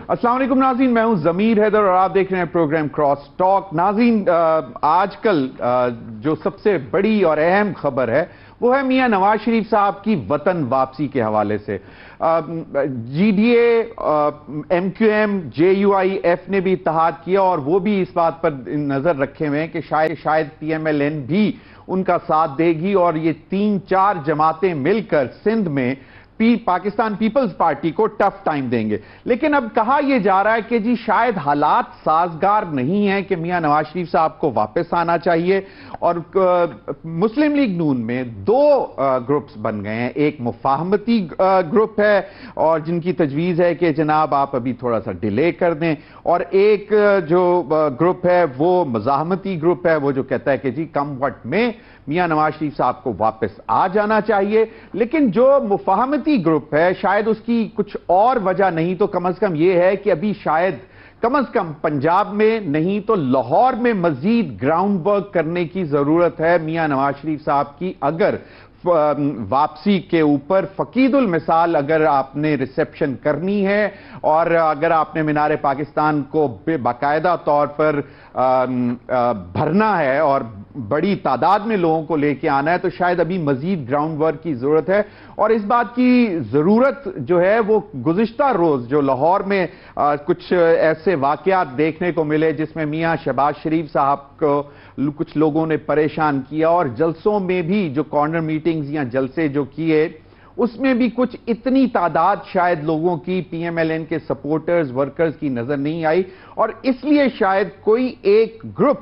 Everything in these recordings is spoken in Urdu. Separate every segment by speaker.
Speaker 1: السلام علیکم ناظرین، میں ہوں ضمیر حیدر اور آپ دیکھ رہے ہیں پروگرام کراس ٹاک۔ ناظرین، آج کل جو سب سے بڑی اور اہم خبر ہے وہ ہے میاں نواز شریف صاحب کی وطن واپسی کے حوالے سے۔ G D A, M Q M, J U I F نے بھی اتحاد کیا اور وہ بھی اس بات پر نظر رکھے ہوئے ہیں کہ شاید پی ایم ایل این بھی ان کا ساتھ دے گی اور یہ 3-4 جماعتیں مل کر سندھ میں پاکستان پیپلز پارٹی کو ٹف ٹائم دیں گے۔ لیکن اب کہا یہ جا رہا ہے کہ جی شاید حالات سازگار نہیں ہیں کہ میاں نواز شریف صاحب کو واپس آنا چاہیے، اور مسلم لیگ نون میں 2 گروپس بن گئے ہیں۔ ایک مفاہمتی گروپ ہے اور جن کی تجویز ہے کہ جناب آپ ابھی تھوڑا سا ڈیلے کر دیں، اور ایک جو گروپ ہے وہ مزاحمتی گروپ ہے، وہ جو کہتا ہے کہ جی کم وقت میں میاں نواز شریف صاحب کو واپس آ جانا چاہیے۔ لیکن جو مفاہمتی گروپ ہے شاید اس کی کچھ اور وجہ نہیں تو کم از کم یہ ہے کہ ابھی شاید کم از کم پنجاب میں نہیں تو لاہور میں مزید گراؤنڈ ورک کرنے کی ضرورت ہے میاں نواز شریف صاحب کی۔ اگر واپسی کے اوپر فقید المثال اگر آپ نے ریسیپشن کرنی ہے اور اگر آپ نے مینار پاکستان کو باقاعدہ طور پر بھرنا ہے اور بڑی تعداد میں لوگوں کو لے کے آنا ہے تو شاید ابھی مزید گراؤنڈ ورک کی ضرورت ہے۔ اور اس بات کی ضرورت جو ہے وہ گزشتہ روز جو لاہور میں کچھ ایسے واقعات دیکھنے کو ملے جس میں میاں شہباز شریف صاحب کو کچھ لوگوں نے پریشان کیا، اور جلسوں میں بھی جو کارنر میٹنگز یا جلسے جو کیے اس میں بھی کچھ اتنی تعداد شاید لوگوں کی پی ایم ایل این کے سپورٹرز ورکرز کی نظر نہیں آئی، اور اس لیے شاید کوئی ایک group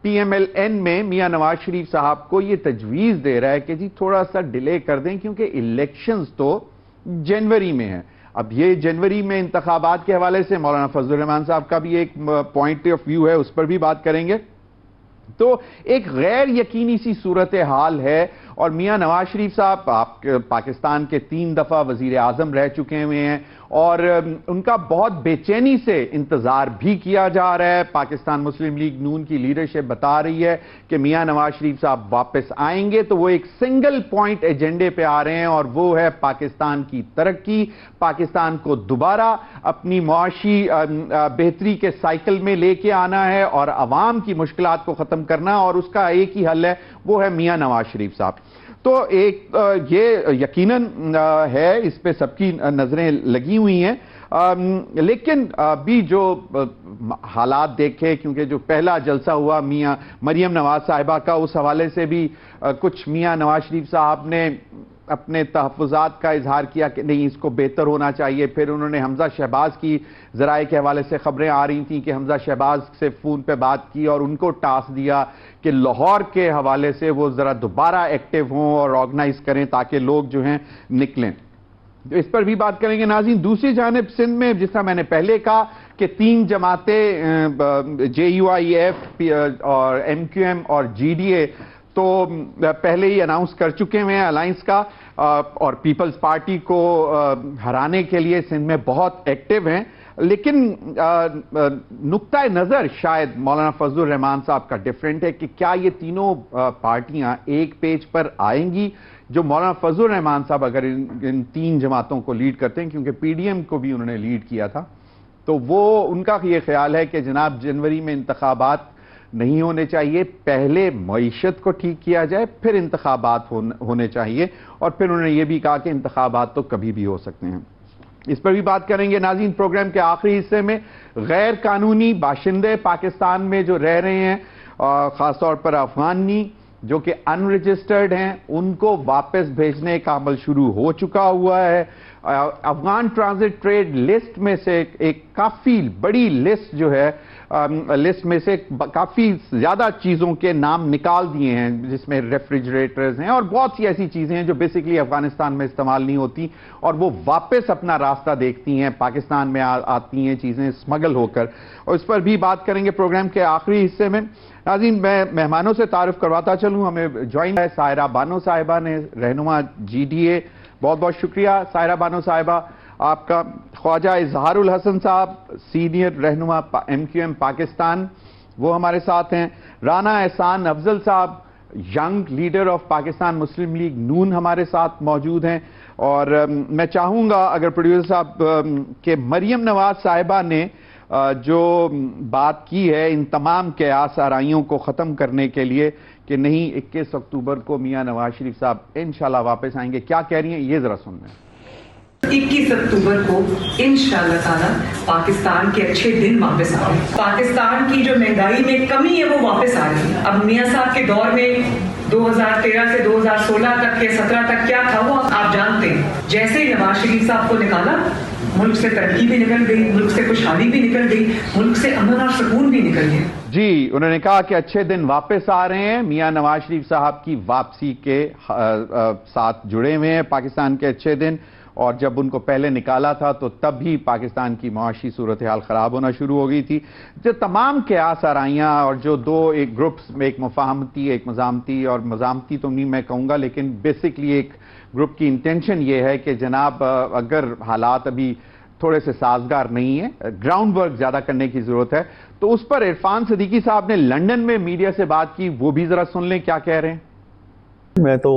Speaker 1: P M L N میں میاں نواز شریف صاحب کو یہ تجویز دے رہا ہے کہ جی تھوڑا سا ڈیلے کر دیں کیونکہ الیکشنز تو جنوری میں ہیں۔ اب یہ جنوری میں انتخابات کے حوالے سے مولانا فضل الرحمان صاحب کا بھی ایک پوائنٹ آف ویو ہے، اس پر بھی بات کریں گے۔ تو ایک غیر یقینی سی صورتحال ہے، اور میاں نواز شریف صاحب آپ پاکستان کے 3 دفعہ وزیر اعظم رہ چکے ہوئے ہیں اور ان کا بہت بے چینی سے انتظار بھی کیا جا رہا ہے۔ پاکستان مسلم لیگ نون کی لیڈرشپ بتا رہی ہے کہ میاں نواز شریف صاحب واپس آئیں گے تو وہ ایک سنگل پوائنٹ ایجنڈے پہ آ رہے ہیں، اور وہ ہے پاکستان کی ترقی، پاکستان کو دوبارہ اپنی معاشی بہتری کے سائیکل میں لے کے آنا ہے اور عوام کی مشکلات کو ختم کرنا، اور اس کا ایک ہی حل ہے، وہ ہے میاں نواز شریف صاحب۔ تو ایک یہ یقیناً ہے، اس پہ سب کی نظریں لگی ہوئی ہیں، لیکن ابھی جو حالات دیکھے، کیونکہ جو پہلا جلسہ ہوا میاں مریم نواز صاحبہ کا، اس حوالے سے بھی کچھ میاں نواز شریف صاحب نے اپنے تحفظات کا اظہار کیا کہ نہیں اس کو بہتر ہونا چاہیے۔ پھر انہوں نے حمزہ شہباز کی ذرائع کے حوالے سے خبریں آ رہی تھیں کہ حمزہ شہباز سے فون پہ بات کی اور ان کو ٹاسک دیا کہ لاہور کے حوالے سے وہ ذرا دوبارہ ایکٹیو ہوں اور آرگنائز کریں تاکہ لوگ جو ہیں نکلیں۔ تو اس پر بھی بات کریں گے ناظرین۔ دوسری جانب سندھ میں جس طرح میں نے پہلے کہا کہ 3 جماعتیں جے یو آئی ایف اور ایم کیو ایم اور جی ڈی اے تو پہلے ہی اناؤنس کر چکے ہوئے ہیں الائنس کا، اور پیپلز پارٹی کو ہرانے کے لیے سندھ میں بہت ایکٹیو ہیں۔ لیکن نقطہ نظر شاید مولانا فضل الرحمان صاحب کا ڈیفرنٹ ہے کہ کیا یہ تینوں پارٹیاں ایک پیج پر آئیں گی۔ جو مولانا فضل الرحمان صاحب اگر ان 3 جماعتوں کو لیڈ کرتے ہیں، کیونکہ پی ڈی ایم کو بھی انہوں نے لیڈ کیا تھا، تو وہ ان کا یہ خیال ہے کہ جناب جنوری میں انتخابات نہیں ہونے چاہیے، پہلے معیشت کو ٹھیک کیا جائے پھر انتخابات ہونے چاہیے، اور پھر انہوں نے یہ بھی کہا کہ انتخابات تو کبھی بھی ہو سکتے ہیں۔ اس پر بھی بات کریں گے ناظرین۔ پروگرام کے آخری حصے میں غیر قانونی باشندے پاکستان میں جو رہ رہے ہیں، خاص طور پر افغانی جو کہ ان رجسٹرڈ ہیں، ان کو واپس بھیجنے کا عمل شروع ہو چکا ہوا ہے۔ افغان ٹرانزٹ ٹریڈ لسٹ میں سے ایک کافی بڑی لسٹ جو ہے، لسٹ میں سے کافی زیادہ چیزوں کے نام نکال دیے ہیں، جس میں ریفریجریٹرز ہیں اور بہت سی ایسی چیزیں ہیں جو بیسیکلی افغانستان میں استعمال نہیں ہوتی، اور وہ واپس اپنا راستہ دیکھتی ہیں، پاکستان میں آتی ہیں چیزیں سمگل ہو کر، اور اس پر بھی بات کریں گے پروگرام کے آخری حصے میں۔ ناظرین، میں مہمانوں سے تعارف کرواتا چلوں، ہمیں جوائن ہے سائرہ بانو صاحبہ نے، رہنما جی ڈی اے۔ بہت بہت شکریہ سائرہ بانو صاحبہ آپ کا۔ خواجہ اظہار الحسن صاحب، سینئر رہنما ایم کیو ایم پاکستان، وہ ہمارے ساتھ ہیں۔ Rana Ahsan Afzal Sahab, young leader of Pakistan Muslim League Noon, ہمارے ساتھ موجود ہیں۔ اور میں چاہوں گا اگر پروڈیوسر صاحب کہ مریم نواز صاحبہ نے جو بات کی ہے ان تمام قیاس آرائیوں کو ختم کرنے کے لیے کہ نہیں 21 اکتوبر کو میاں نواز شریف صاحب انشاءاللہ واپس آئیں گے، کیا کہہ رہی ہیں یہ ذرا سن لیں۔
Speaker 2: 21 اکتوبر کو انشاءاللہ تعالی پاکستان کے اچھے دن واپس آ رہے ہیں۔ پاکستان کی جو مہنگائی میں کمی ہے وہ واپس آ رہی ہے۔ اب میاں صاحب کے دور میں 2013 سے 2016 تک یا 17 تک کیا تھا وہ آپ جانتے ہیں۔ جیسے ہی نواز شریف صاحب کو نکالا، ملک سے ترقی بھی نکل گئی، ملک سے خوشحالی بھی نکل گئی، ملک سے امن اور سکون بھی نکل گیا۔
Speaker 1: جی، انہوں نے کہا کہ اچھے دن واپس آ رہے ہیں، میاں نواز شریف صاحب کی واپسی کے ساتھ جڑے ہوئے ہیں پاکستان کے اچھے دن، اور جب ان کو پہلے نکالا تھا تو تب بھی پاکستان کی معاشی صورتحال خراب ہونا شروع ہو گئی تھی۔ جو تمام قیاس آرائیاں اور جو دو ایک گروپس میں ایک مفاہمتی ایک مزاحمتی، اور مزاحمتی تو نہیں میں کہوں گا لیکن بیسکلی ایک گروپ کی انٹینشن یہ ہے کہ جناب اگر حالات ابھی تھوڑے سے سازگار نہیں ہے، گراؤنڈ ورک زیادہ کرنے کی ضرورت ہے، تو اس پر عرفان صدیقی صاحب نے لندن میں میڈیا سے بات کی، وہ بھی ذرا سن لیں کیا کہہ رہے ہیں۔
Speaker 3: میں تو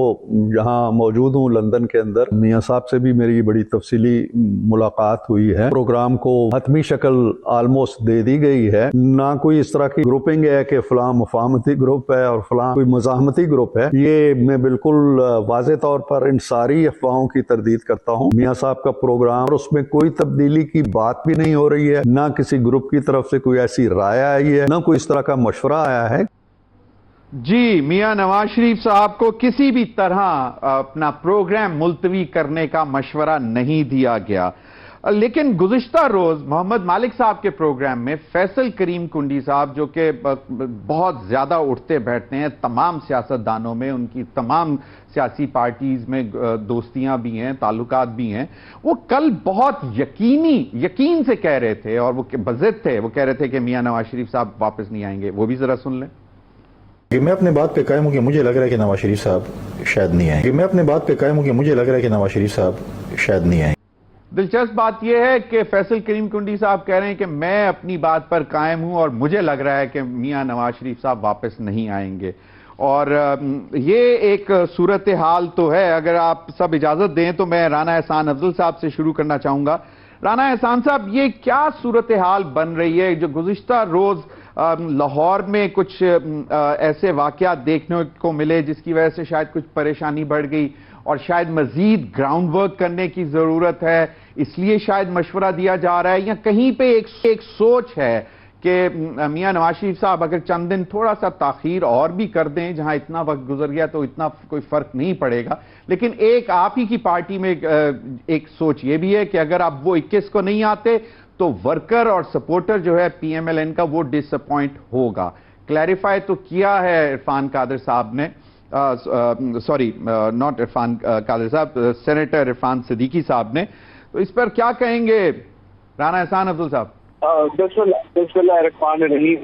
Speaker 3: یہاں موجود ہوں لندن کے اندر، میاں صاحب سے بھی میری بڑی تفصیلی ملاقات ہوئی ہے۔ پروگرام کو حتمی شکل آلموسٹ دے دی گئی ہے، نہ کوئی اس طرح کی گروپنگ ہے کہ فلاں مفاہمتی گروپ ہے اور فلاں کوئی مزاحمتی گروپ ہے۔ یہ میں بالکل واضح طور پر ان ساری افواہوں کی تردید کرتا ہوں۔ میاں صاحب کا پروگرام اور اس میں کوئی تبدیلی کی بات بھی نہیں ہو رہی ہے، نہ کسی گروپ کی طرف سے کوئی ایسی رائے آئی ہے، نہ کوئی اس طرح کا مشورہ آیا ہے۔
Speaker 1: جی، میاں نواز شریف صاحب کو کسی بھی طرح اپنا پروگرام ملتوی کرنے کا مشورہ نہیں دیا گیا، لیکن گزشتہ روز محمد مالک صاحب کے پروگرام میں فیصل کریم کنڈی صاحب جو کہ بہت زیادہ اٹھتے بیٹھتے ہیں تمام سیاستدانوں میں، ان کی تمام سیاسی پارٹیز میں دوستیاں بھی ہیں، تعلقات بھی ہیں، وہ کل بہت یقین سے کہہ رہے تھے اور وہ بضد تھے، وہ کہہ رہے تھے کہ میاں نواز شریف صاحب واپس نہیں آئیں گے، وہ بھی ذرا سن لیں۔
Speaker 4: میں اپنے بات پہ قائم ہوں کہ مجھے لگ رہا ہے کہ نواز شریف صاحب شاید نہیں آئیں گے۔ میں اپنے بات پہ قائم ہوں کہ مجھے لگ رہا ہے کہ نواز شریف صاحب شاید نہیں آئیں گے۔
Speaker 1: دلچسپ بات یہ ہے کہ فیصل کریم کنڈی صاحب کہہ رہے ہیں کہ میں اپنی بات پر قائم ہوں اور مجھے لگ رہا ہے کہ میاں نواز شریف صاحب واپس نہیں آئیں گے، اور یہ ایک صورتحال تو ہے۔ اگر آپ سب اجازت دیں تو میں رانا احسان افضل صاحب سے شروع کرنا چاہوں گا۔ رانا احسان صاحب، یہ کیا صورتحال بن رہی ہے جو گزشتہ روز لاہور میں کچھ ایسے واقعات دیکھنے کو ملے جس کی وجہ سے شاید کچھ پریشانی بڑھ گئی اور شاید مزید گراؤنڈ ورک کرنے کی ضرورت ہے، اس لیے شاید مشورہ دیا جا رہا ہے، یا کہیں پہ ایک سوچ ہے کہ میاں نواز شریف صاحب اگر چند دن تھوڑا سا تاخیر اور بھی کر دیں، جہاں اتنا وقت گزر گیا تو اتنا کوئی فرق نہیں پڑے گا، لیکن ایک آپ ہی کی پارٹی میں ایک سوچ یہ بھی ہے کہ اگر آپ وہ 21 کو نہیں آتے تو ورکر اور سپورٹر جو ہے پی ایم ایل این کا وہ ڈس اپوائنٹ ہوگا۔ کلیریفائی تو کیا ہے عرفان قادر صاحب نے، سوری ناٹ عرفان قادر صاحب، سینیٹر عرفان صدیقی صاحب نے، تو اس پر کیا کہیں گے رانا احسان افضل صاحب؟
Speaker 5: بسم اللہ الرحمن الرحیم۔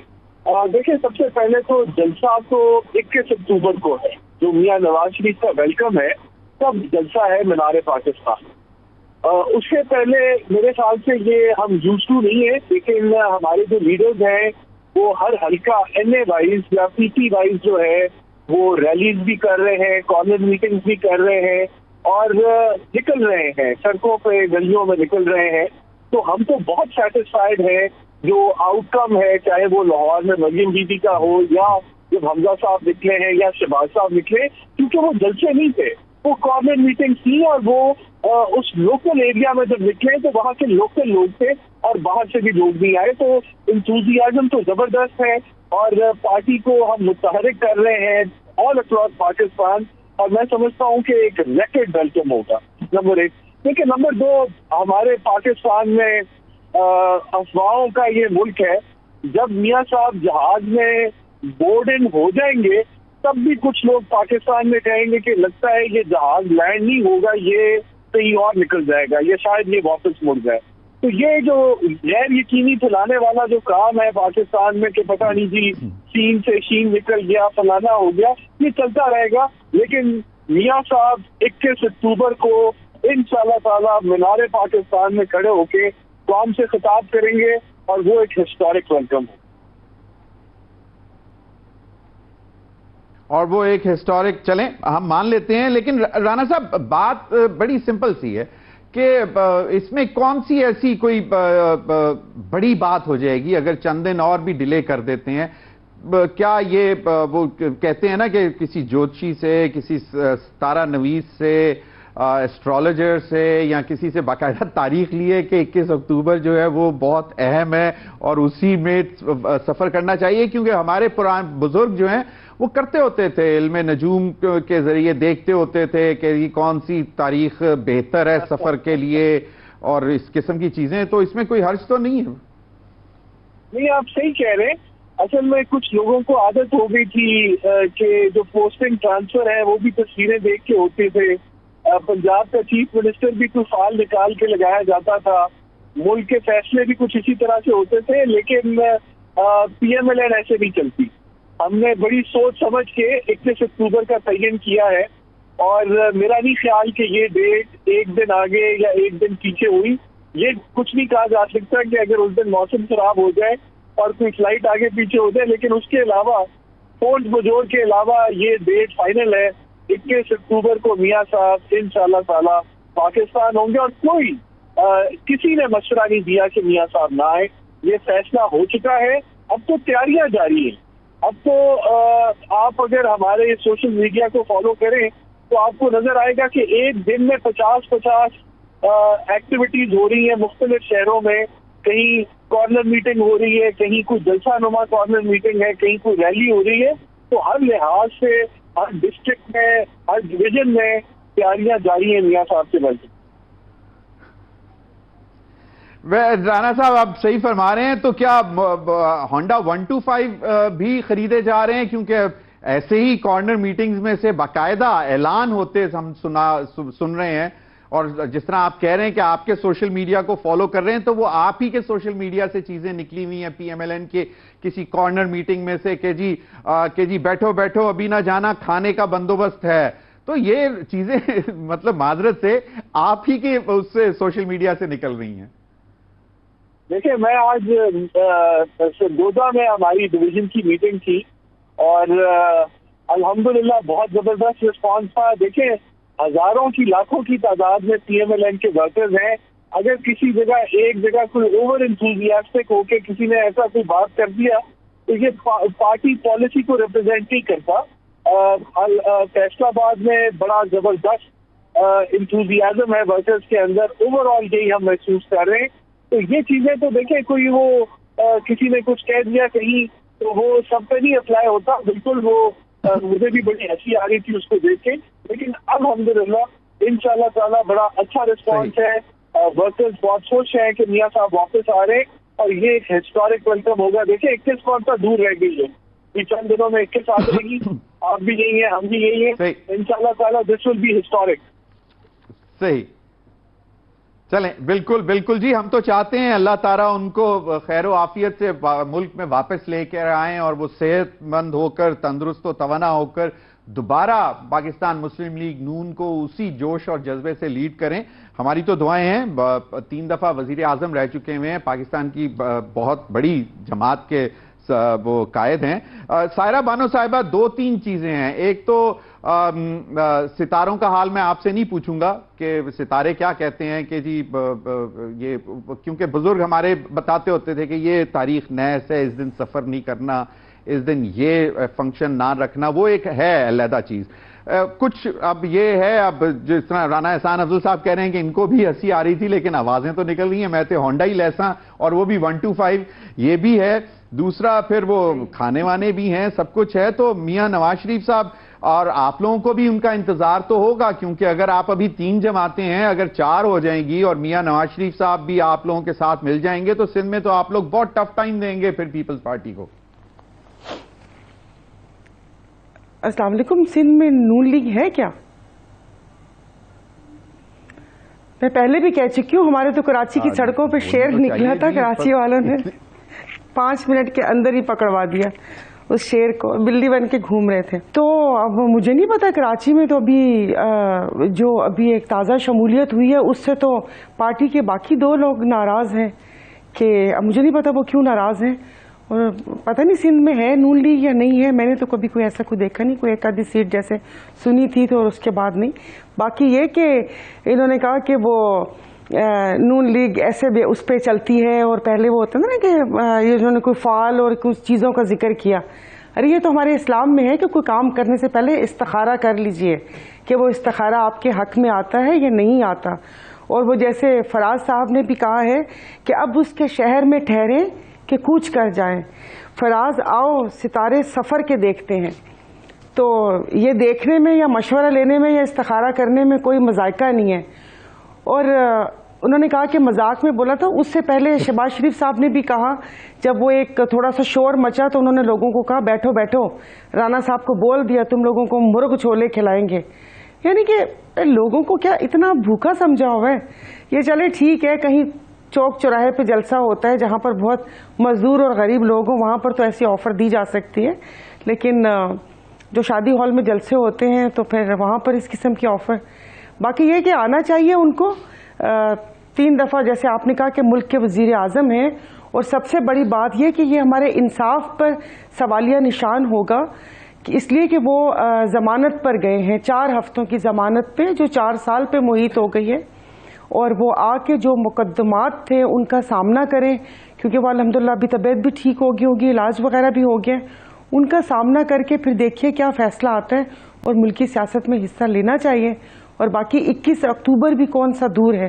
Speaker 5: دیکھیں، سب سے پہلے تو جلسہ تو 21 اکتوبر کو ہے، جو میاں نواز شریف کا ویلکم ہے، تب جلسہ ہے مینار پاکستان۔ اس سے پہلے میرے خیال سے یہ ہم یوزڈ نہیں ہے، لیکن ہمارے جو لیڈرز ہیں وہ ہر حلقہ این اے وائز یا پی ٹی وائز جو ہے وہ ریلیز بھی کر رہے ہیں، کارنر میٹنگز بھی کر رہے ہیں اور نکل رہے ہیں، سڑکوں پہ گلیوں میں نکل رہے ہیں۔ تو ہم تو بہت سیٹسفائیڈ ہیں جو آؤٹ کم ہے، چاہے وہ لاہور میں مریم بی بی کا ہو یا جب حمزہ صاحب نکلے ہیں یا شہباز صاحب نکلے، کیونکہ وہ جلسے نہیں تھے، وہ کارنر میٹنگ تھی، اور وہ اس لوکل ایریا میں جب نکلے تو وہاں کے لوکل لوگ تھے اور باہر سے بھی لوگ بھی آئے، تو انتھوزیازم تو زبردست ہے اور پارٹی کو ہم متحرک کر رہے ہیں آل اکراس پاکستان، اور میں سمجھتا ہوں کہ ایک ریکارڈ ویلکم ہوگا، نمبر 1۔ لیکن نمبر 2، ہمارے پاکستان میں افواہوں کا یہ ملک ہے، جب میاں صاحب جہاز میں بورڈ ان ہو جائیں گے تب بھی کچھ لوگ پاکستان میں کہیں گے کہ لگتا ہے یہ جہاز لینڈ نہیں ہوگا، یہ کہیں اور نکل جائے گا، یہ شاید یہ واپس مڑ جائے۔ تو یہ جو غیر یقینی پھیلانے والا جو کام ہے پاکستان میں کہ پتہ نہیں جی چین سے شین نکل گیا، فلانا ہو گیا، یہ چلتا رہے گا، لیکن میاں صاحب 21 اکتوبر کو انشاءاللہ تعالی مینار پاکستان میں کھڑے ہو کے قوم سے خطاب کریں گے اور وہ ایک ہسٹورک ویلکم ہے۔
Speaker 1: اور وہ ایک ہسٹورک، چلیں ہم مان لیتے ہیں، لیکن رانا صاحب بات بڑی سمپل سی ہے کہ اس میں کون سی ایسی کوئی بڑی بات ہو جائے گی اگر چند دن اور بھی ڈیلے کر دیتے ہیں؟ کیا یہ وہ کہتے ہیں نا کہ کسی جوتشی سے، کسی ستارہ نویس سے، ایسٹرولوجر سے، یا کسی سے باقاعدہ تاریخ لیے کہ 21 اکتوبر جو ہے وہ بہت اہم ہے اور اسی میں سفر کرنا چاہیے، کیونکہ ہمارے پرانے بزرگ جو ہیں وہ کرتے ہوتے تھے، علم نجوم کے ذریعے دیکھتے ہوتے تھے کہ یہ کون سی تاریخ بہتر ہے سفر کے لیے اور اس قسم کی چیزیں، تو اس میں کوئی حرج تو نہیں ہے؟
Speaker 5: نہیں، آپ صحیح کہہ رہے ہیں. اصل میں کچھ لوگوں کو عادت ہو گئی تھی کہ جو پوسٹنگ ٹرانسفر ہے وہ بھی تصویریں دیکھ کے ہوتے تھے. پنجاب کا چیف منسٹر بھی کوئی فال نکال کے لگایا جاتا تھا، ملک کے فیصلے بھی کچھ اسی طرح سے ہوتے تھے، لیکن پی ایم ایل این ایسے نہیں چلتی. ہم نے بڑی سوچ سمجھ کے 21 اکتوبر کا تعین کیا ہے، اور میرا نہیں خیال کہ یہ ڈیٹ ایک دن آگے یا ایک دن پیچھے ہوئی. یہ کچھ نہیں کہا جا سکتا کہ اگر اس دن موسم خراب ہو جائے اور کوئی فلائٹ آگے پیچھے ہو جائے، لیکن اس کے علاوہ فورس مجور کے علاوہ یہ ڈیٹ فائنل ہے. 21 اکتوبر کو میاں صاحب انشاءاللہ تعالی پاکستان ہوں گے، اور کوئی کسی نے مشورہ نہیں دیا کہ میاں صاحب نہ آئے. یہ فیصلہ ہو چکا ہے، اب تو تیاریاں جاری ہیں. اب تو آپ اگر ہمارے سوشل میڈیا کو فالو کریں تو آپ کو نظر آئے گا کہ ایک دن میں 50 ایکٹیویٹیز ہو رہی ہیں مختلف شہروں میں. کہیں کارنر میٹنگ ہو رہی ہے، کہیں کوئی جلسہ نما کارنر میٹنگ ہے، کہیں کوئی ریلی ہو رہی ہے. تو ہر لحاظ سے ہر ڈسٹرکٹ میں، ہر ڈویژن میں تیاریاں جاری ہیں میاں صاحب سے بلکہ.
Speaker 1: رانا صاحب آپ صحیح فرما رہے ہیں. تو کیا ہونڈا 125 بھی خریدے جا رہے ہیں؟ کیونکہ ایسے ہی کارنر میٹنگز میں سے باقاعدہ اعلان ہوتے ہم سن رہے ہیں، اور جس طرح آپ کہہ رہے ہیں کہ آپ کے سوشل میڈیا کو فالو کر رہے ہیں، تو وہ آپ ہی کے سوشل میڈیا سے چیزیں نکلی ہوئی ہیں پی ایم ایل این کے کسی کارنر میٹنگ میں سے کہ جی بیٹھو بیٹھو ابھی نہ جانا، کھانے کا بندوبست ہے. تو یہ چیزیں مطلب معذرت سے آپ ہی کے اس سے سوشل میڈیا سے نکل رہی ہیں.
Speaker 5: دیکھیں، میں آج سرگودا میں ہماری ڈویژن کی میٹنگ تھی، اور الحمدللہ بہت زبردست رسپانس تھا. دیکھیں، ہزاروں کی لاکھوں کی تعداد میں پی ایم ایل این کے ورکرز ہیں. اگر کسی جگہ ایک جگہ کوئی اوور انتھوزیاسٹک ہو کے کسی نے ایسا کوئی بات کر دیا تو یہ پارٹی پالیسی کو ریپرزینٹ نہیں کرتا. فیصل آباد میں بڑا زبردست انتھوزیازم ہے ورکرز کے اندر. اوور آل یہی ہم محسوس کر رہے ہیں. تو یہ چیزیں تو دیکھیں، کوئی وہ کسی نے کچھ کہہ دیا کہیں تو وہ سب پہ نہیں اپلائی ہوتا. بالکل وہ مجھے بھی بڑی ہنسی آ رہی تھی اس کو دیکھ کے، لیکن الحمدللہ انشاءاللہ تعالی بڑا اچھا رسپانس ہے. ورکرز بہت خوش ہیں کہ میاں صاحب واپس آ رہے ہیں، اور یہ ایک ہسٹورک ویلکم ہوگا. دیکھیں 21 کون سا دور رہ گئی ہے، یہ چند دنوں میں 21 آ جائے گی. آپ بھی یہی ہیں، ہم بھی یہی ہیں. انشاءاللہ تعالی دس ول بی ہسٹورک.
Speaker 1: صحیح. چلیں، بالکل جی، ہم تو چاہتے ہیں اللہ تعالیٰ ان کو خیر و عافیت سے ملک میں واپس لے کر آئیں، اور وہ صحت مند ہو کر، تندرست و توانا ہو کر دوبارہ پاکستان مسلم لیگ نون کو اسی جوش اور جذبے سے لیڈ کریں. ہماری تو دعائیں ہیں. 3 دفعہ وزیر اعظم رہ چکے ہوئے ہیں، پاکستان کی بہت بڑی جماعت کے وہ قائد ہیں. سائرہ بانو صاحبہ، 2-3 چیزیں ہیں. ایک تو ستاروں کا حال میں آپ سے نہیں پوچھوں گا کہ ستارے کیا کہتے ہیں کہ جی یہ، کیونکہ بزرگ ہمارے بتاتے ہوتے تھے کہ یہ تاریخ نیس ہے، اس دن سفر نہیں کرنا، اس دن یہ فنکشن نہ رکھنا، وہ ایک ہے علیحدہ چیز. کچھ اب یہ ہے، اب جس طرح رانا احسان افضل صاحب کہہ رہے ہیں کہ ان کو بھی ہنسی آ رہی تھی لیکن آوازیں تو نکل رہی ہیں. میں تو ہونڈا ہی لیسا، اور وہ بھی 125، یہ بھی ہے. دوسرا پھر وہ کھانے وانے بھی ہیں، سب کچھ ہے. تو میاں نواز شریف صاحب اور آپ لوگوں کو بھی ان کا انتظار تو ہوگا، کیونکہ اگر آپ ابھی 3 جماعتیں ہیں، اگر 4 ہو جائیں گی اور میاں نواز شریف صاحب بھی آپ لوگوں کے ساتھ مل جائیں گے تو سندھ میں تو آپ لوگ بہت ٹف ٹائم دیں گے پھر پیپلز پارٹی کو.
Speaker 6: السلام علیکم. سندھ میں نون لیگ ہے کیا؟ میں پہلے بھی کہہ چکی ہوں، ہمارے تو کراچی کی سڑکوں پہ شیر نکلا تھا، کراچی والوں نے 5 منٹ کے اندر ہی پکڑوا دیا اس شیر کو، بلی بن کے گھوم رہے تھے. تو اب مجھے نہیں پتا، کراچی میں تو ابھی ایک تازہ شمولیت ہوئی ہے، اس سے تو پارٹی کے باقی 2 لوگ ناراض ہیں. کہ اب مجھے نہیں پتا وہ کیوں ناراض ہیں. اور پتہ نہیں سندھ میں ہے نون لیگ یا نہیں ہے، میں نے تو کبھی کوئی ایسا کوئی دیکھا نہیں، کوئی ایک آدھی سیٹ جیسے سنی تھی تو، اور اس کے بعد نہیں. باقی یہ کہ انہوں نے کہا کہ وہ نون لیگ ایسے بھی اس پہ چلتی ہے، اور پہلے وہ ہوتا نا کہ یہ انہوں نے کوئی فعال اور کچھ چیزوں کا ذکر کیا. ارے یہ تو ہمارے اسلام میں ہے کہ کوئی کام کرنے سے پہلے استخارہ کر لیجئے کہ وہ استخارہ آپ کے حق میں آتا ہے یا نہیں آتا. اور وہ جیسے فراز صاحب نے بھی کہا ہے کہ اب اس کے شہر میں ٹھہریں کہ کوچ کر جائیں. فراز آؤ ستارے سفر کے دیکھتے ہیں. تو یہ دیکھنے میں یا مشورہ لینے میں یا استخارہ کرنے میں کوئی مذائقہ نہیں ہے. اور انہوں نے کہا کہ مذاق میں بولا تھا، اس سے پہلے شہباز شریف صاحب نے بھی کہا، جب وہ ایک تھوڑا سا شور مچا تو انہوں نے لوگوں کو کہا بیٹھو بیٹھو، رانا صاحب کو بول دیا تم لوگوں کو مرغ چھولے کھلائیں گے. یعنی کہ لوگوں کو کیا اتنا بھوکا سمجھا ہوا ہے. یہ چلے ٹھیک ہے، کہیں چوک چوراہے پہ جلسہ ہوتا ہے جہاں پر بہت مزدور اور غریب لوگ ہوں، وہاں پر تو ایسی آفر دی جا سکتی ہے، لیکن جو شادی ہال میں جلسے ہوتے ہیں تو پھر وہاں پر اس قسم کی آفر. باقی یہ کہ آنا چاہیے ان کو. 3 دفعہ جیسے آپ نے کہا کہ ملک کے وزیر اعظم ہیں، اور سب سے بڑی بات یہ کہ یہ ہمارے انصاف پر سوالیہ نشان ہوگا، اس لیے کہ وہ ضمانت پر گئے ہیں، 4 ہفتوں کی ضمانت پہ جو 4 سال پہ محیط ہو گئی ہے. اور وہ آ کے جو مقدمات تھے ان کا سامنا کریں، کیونکہ وہ الحمدللہ ابھی طبیعت بھی ٹھیک ہوگی علاج وغیرہ بھی ہو گیا. ان کا سامنا کر کے پھر دیکھیے کیا فیصلہ آتا ہے، اور ملکی سیاست میں حصہ لینا چاہیے. اور باقی 21 اکتوبر بھی کون سا دور ہے،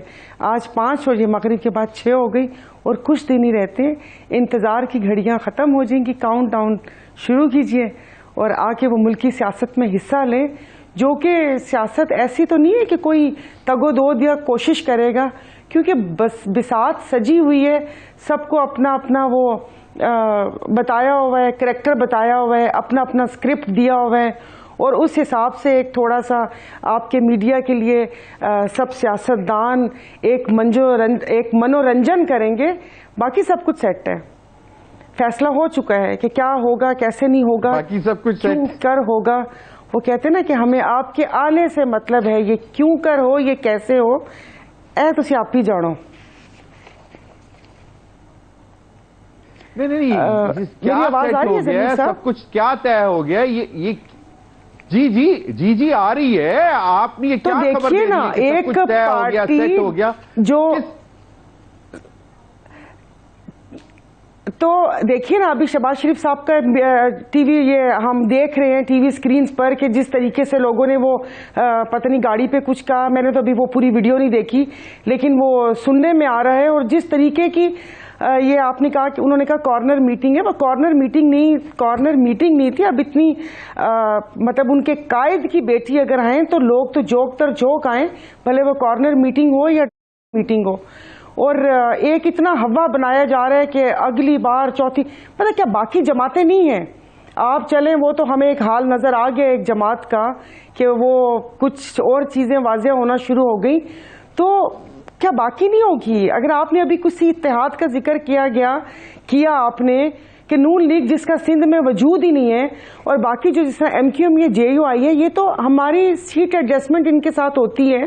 Speaker 6: آج 5 اور یہ مغرب کے بعد 6 ہو گئی، اور کچھ دن ہی رہتے ہیں. انتظار کی گھڑیاں ختم ہو جائیں گی، کاؤنٹ ڈاؤن شروع کیجئے اور آ کے وہ ملکی سیاست میں حصہ لیں. جو کہ سیاست ایسی تو نہیں ہے کہ کوئی تگ و دو یا کوشش کرے گا، کیونکہ بس بساط سجی ہوئی ہے، سب کو اپنا اپنا وہ بتایا ہوا ہے، کریکٹر بتایا ہوا ہے، اپنا اپنا اسکرپٹ دیا ہوا ہے، اور اس حساب سے ایک تھوڑا سا آپ کے میڈیا کے لیے سب سیاستدان ایک منورنجن کریں گے. باقی سب کچھ سیٹ ہے، فیصلہ ہو چکا ہے کہ کیا ہوگا کیسے نہیں ہوگا،
Speaker 1: باقی سب کچھ
Speaker 6: کیوں کر ہوگا. وہ کہتے ہیں نا کہ ہمیں آپ کے آنے سے مطلب ہے، یہ کیوں کر ہو یہ کیسے ہو اے تسی آپ ہی جانو.
Speaker 1: نہیں کیا
Speaker 6: آواز آ رہی ہے زمین صاحب؟
Speaker 1: سب کچھ کیا طے ہو گیا یہ جی آ رہی ہے. آپ نے یہ کیا خبر
Speaker 6: دیکھیے نا، ایک پارٹی جو تو دیکھیے نا ابھی شہباز شریف صاحب کا ٹی وی یہ ہم دیکھ رہے ہیں ٹی وی اسکرینز پر کہ جس طریقے سے لوگوں نے وہ پتہ نہیں گاڑی پہ کچھ کہا، میں نے تو ابھی وہ پوری ویڈیو نہیں دیکھی لیکن وہ سننے میں آ رہا ہے. اور جس طریقے کی یہ آپ نے کہا کہ انہوں نے کہا کارنر میٹنگ ہے، وہ کارنر میٹنگ نہیں تھی. اب اتنی مطلب ان کے قائد کی بیٹی اگر آئیں تو لوگ تو جوک تر جوک آئیں، بھلے وہ کارنر میٹنگ ہو یا میٹنگ ہو. اور ایک اتنا ہوا بنایا جا رہا ہے کہ اگلی بار چوتھی، پتہ کیا باقی جماعتیں نہیں ہیں. آپ چلیں وہ تو ہمیں ایک حال نظر آ گیا ایک جماعت کا کہ وہ کچھ اور چیزیں واضح ہونا شروع ہو گئی، تو کیا باقی نہیں ہوگی؟ اگر آپ نے ابھی کسی اتحاد کا ذکر کیا آپ نے کہ نون لیگ جس کا سندھ میں وجود ہی نہیں ہے، اور باقی جو جس طرح ایم کیو ایم یا جے یو آئی ہے، یہ تو ہماری سیٹ ایڈجسٹمنٹ ان کے ساتھ ہوتی ہے.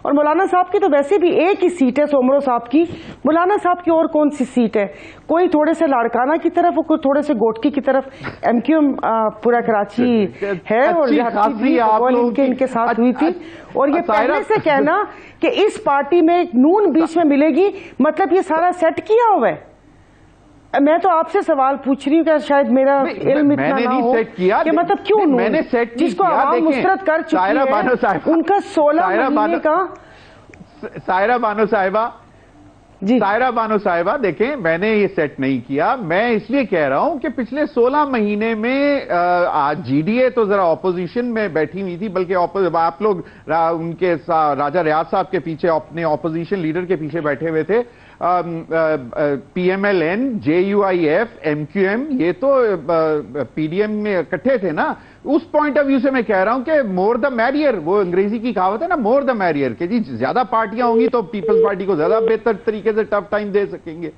Speaker 6: اور مولانا صاحب کی تو ویسے بھی ایک ہی سیٹ ہے سومرو صاحب کی. مولانا صاحب کی اور کون سی سیٹ ہے؟ کوئی تھوڑے سے لاڑکانہ کی طرف اور کوئی تھوڑے سے گوٹکی کی طرف. ایم کیو ایم پورا کراچی ہے اور ان کے ساتھ ہوئی تھی. اور یہ پہلے سے کہنا کہ اس پارٹی میں نون بیچ میں ملے گی، مطلب یہ سارا سیٹ کیا ہوا ہے. میں تو آپ سے سوال پوچھ رہی ہوں کہ شاید میرا علم اتنا نہ ہو کہ مطلب کیوں نون جس کو عوام مسترد کر چکی ہے ان کا 16 مہینے کا.
Speaker 1: سائرہ بانو صاحبہ جی، سائرہ بانو صاحبہ دیکھیں، میں نے یہ سیٹ نہیں کیا. میں اس لیے کہہ رہا ہوں کہ پچھلے 16 مہینے میں جی ڈی اے تو ذرا اپوزیشن میں بیٹھی ہوئی تھی، بلکہ آپ لوگ ان کے راجہ ریاض صاحب کے پیچھے اپنے اپوزیشن لیڈر کے پیچھے بیٹھے ہوئے تھے. P M L N, J U I F, M Q M, یہ تو پی ڈی ایم میں اکٹھے تھے نا. اس پوائنٹ آف ویو سے میں کہہ رہا ہوں کہ مور دا میریئر، وہ انگریزی کی کہاوت ہے نا، مور دا میریئر، کہ جی زیادہ پارٹیاں ہوں گی تو پیپلز پارٹی کو زیادہ بہتر طریقے سے ٹف ٹائم دے سکیں گے.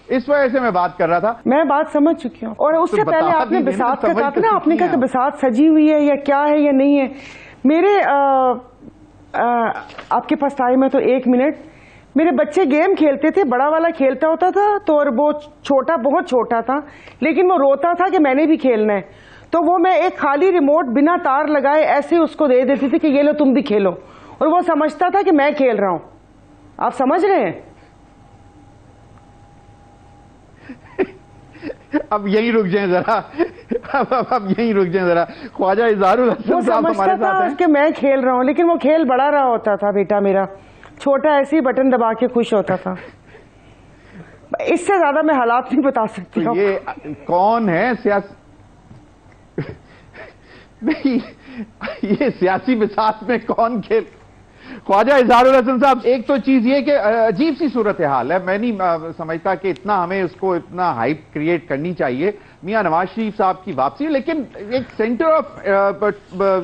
Speaker 1: اس وجہ سے میں بات کر رہا تھا.
Speaker 6: میں بات سمجھ چکی ہوں. اور اس سے پہلے آپ نے بساط کا کہا تھا نا، آپ نے کہا کہ بساط سجی ہوئی ہے یا کیا ہے یا نہیں ہے. میرے آپ کے پاس ٹائم ہے تو 1 منٹ. میرے بچے گیم کھیلتے تھے, بڑا والا کھیلتا ہوتا تھا تو, اور وہ چھوٹا بہت چھوٹا تھا لیکن وہ روتا تھا کہ میں نے بھی کھیلنا ہے, تو وہ میں ایک خالی ریموٹ بنا تار لگائے ایسے اس کو دے دیتی تھی کہ یہ لو تم بھی کھیلو, اور وہ سمجھتا تھا کہ میں کھیل رہا ہوں. آپ سمجھ رہے ہیں؟
Speaker 1: اب یہی رک جائیں ذرا, اب یہی رک جائیں ذرا. خواجہ اظہار الحسن صاحب ہمارے ساتھ ہیں.
Speaker 6: کہ میں کھیل رہا ہوں, لیکن وہ کھیل بڑا رہا ہوتا تھا بیٹا میرا, چھوٹا ایسے ہی بٹن دبا کے خوش ہوتا تھا. اس سے زیادہ میں حالات نہیں بتا سکتی ہوں.
Speaker 1: یہ کون ہے نہیں, یہ سیاسی بساط میں کون کھیل. خواجہ اظہار الحسن صاحب, ایک تو چیز یہ کہ عجیب سی صورتحال ہے, میں نہیں سمجھتا کہ اتنا ہمیں اس کو اتنا ہائپ کریٹ کرنی چاہیے. میاں نواز شریف صاحب کی واپسی, لیکن ایک سینٹر آف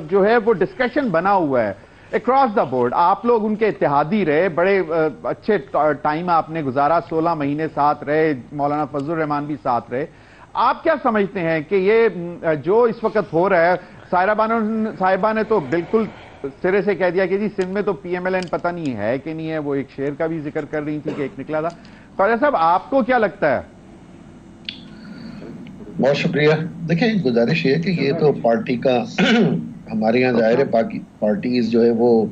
Speaker 1: جو ہے وہ ڈسکشن بنا ہوا ہے اکراس دا بورڈ. آپ لوگ ان کے اتحادی رہے, بڑے اچھے ٹائم آپ نے گزارا, 16 مہینے ساتھ رہے, مولانا فضل الرحمان بھی ساتھ رہے. آپ کیا سمجھتے ہیں کہ یہ جو اس وقت ہو رہا ہے, سائرہ بانو صاحبہ نے تو بالکل سرے سے کہہ دیا کہ جی سندھ میں تو پی ایم ایل این پتہ نہیں ہے کہ نہیں ہے, وہ ایک شعر کا بھی ذکر کر رہی تھی کہ ایک نکلا تھا. خواجہ صاحب آپ کو کیا لگتا ہے؟
Speaker 7: بہت شکریہ. دیکھیں, گزارش یہ ہے کہ یہ تو پارٹی کا ہمارے یہاں ظاہر ہے پارٹیز جو ہے وہ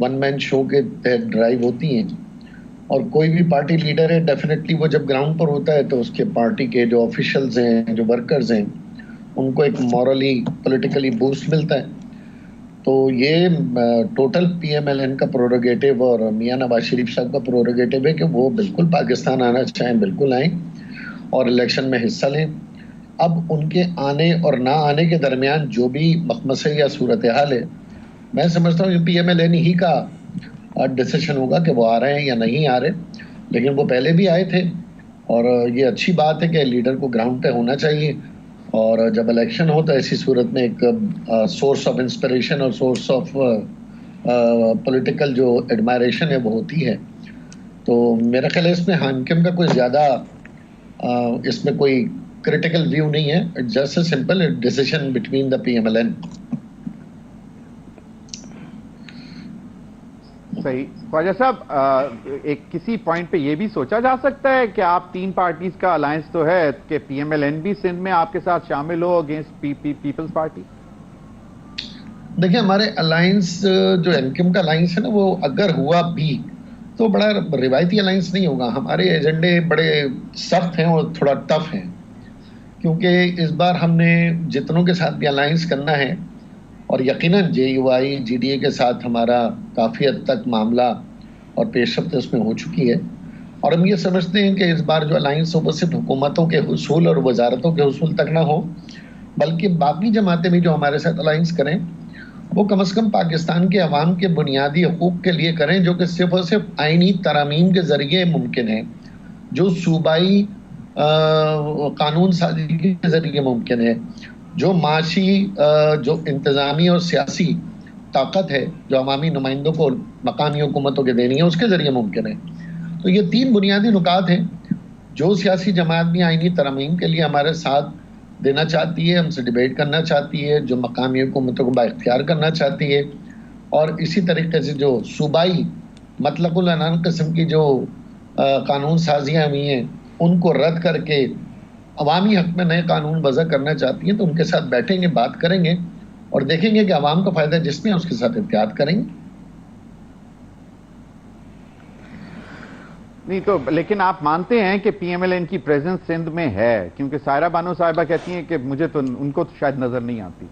Speaker 7: ون مین شو کے تحت ڈرائیو ہوتی ہیں, اور کوئی بھی پارٹی لیڈر ہے ڈیفینیٹلی وہ جب گراؤنڈ پر ہوتا ہے تو اس کے پارٹی کے جو آفیشلز ہیں, جو ورکرز ہیں, ان کو ایک مورلی پولیٹیکلی بوسٹ ملتا ہے. تو یہ total P M L N کا پروروگیٹو اور میاں نواز شریف صاحب کا پروروگیٹو ہے کہ وہ بالکل پاکستان آنا چاہیں, بالکل آئیں اور الیکشن میں حصہ لیں. اب ان کے آنے اور نہ آنے کے درمیان جو بھی مخمصے یا صورتحال ہے, میں سمجھتا ہوں پی ایم ایل این ہی کا ڈیسیشن ہوگا کہ وہ آ رہے ہیں یا نہیں آ رہے. لیکن وہ پہلے بھی آئے تھے, اور یہ اچھی بات ہے کہ لیڈر کو گراؤنڈ پہ ہونا چاہیے, اور جب الیکشن ہو تو ایسی صورت میں ایک سورس آف انسپریشن اور سورس آف پولیٹیکل جو ایڈمائریشن ہے وہ ہوتی ہے. تو میرا خیال ہے اس میں حاکم کا کوئی زیادہ اس میں کوئی کریٹیکل ویو نہیں ہے. Just a simple decision between the P M L N.
Speaker 1: صحیح. خواجہ صاحب, ایک کسی پوائنٹ پہ یہ بھی سوچا جا سکتا ہے کہ آپ تین پارٹیز کا الائنس تو ہے کہ پی ایم ایل این بھی سندھ میں آپ کے ساتھ شامل ہو اگینسٹ پیپلز پارٹی.
Speaker 7: دیکھیں, ہمارے الائنس جو ایم کیو ایم کا الائنس ہے نا, وہ اگر ہوا بھی تو بڑا روایتی الائنس نہیں ہوگا. ہمارے ایجنڈے بڑے سخت ہیں اور تھوڑا ٹف ہیں, کیونکہ اس بار ہم نے جتنوں کے ساتھ بھی الائنس کرنا ہے, اور یقیناً جے یو آئی جی ڈی اے کے ساتھ ہمارا کافی حد تک معاملہ اور پیش رفت اس میں ہو چکی ہے, اور ہم یہ سمجھتے ہیں کہ اس بار جو الائنس ہو وہ صرف حکومتوں کے حصول اور وزارتوں کے حصول تک نہ ہو, بلکہ باقی جماعتیں بھی جو ہمارے ساتھ الائنس کریں وہ کم از کم پاکستان کے عوام کے بنیادی حقوق کے لیے کریں, جو کہ صرف اور صرف آئینی ترامیم کے ذریعے ممکن ہے, جو صوبائی قانون سازی کے ذریعے ممکن ہے, جو معاشی جو انتظامی اور سیاسی طاقت ہے جو عوامی نمائندوں کو مقامی حکومتوں کے دینی ہے اس کے ذریعے ممکن ہے. تو یہ تین بنیادی نکات ہیں. جو سیاسی جماعت بھی آئینی ترامیم کے لیے ہمارے ساتھ دینا چاہتی ہے, ہم سے ڈیبیٹ کرنا چاہتی ہے, جو مقامی حکومتوں کو بااختیار کرنا چاہتی ہے, اور اسی طریقے سے جو صوبائی مطلق العنان قسم کی جو قانون سازیاں ہوئی ہیں ان کو رد کر کے عوامی حق میں نئے قانون وضع کرنا چاہتی ہیں, تو ان کے ساتھ بیٹھیں گے, بات کریں گے اور دیکھیں گے کہ عوام کا فائدہ جس میں اس کے ساتھ اتحاد کریں گے.
Speaker 1: نہیں تو لیکن آپ مانتے ہیں کہ پی ایم ایل این کی پریزنس سندھ میں ہے؟ کیونکہ سائرہ بانو صاحبہ کہتی ہیں کہ مجھے تو ان کو تو شاید نظر نہیں آتی.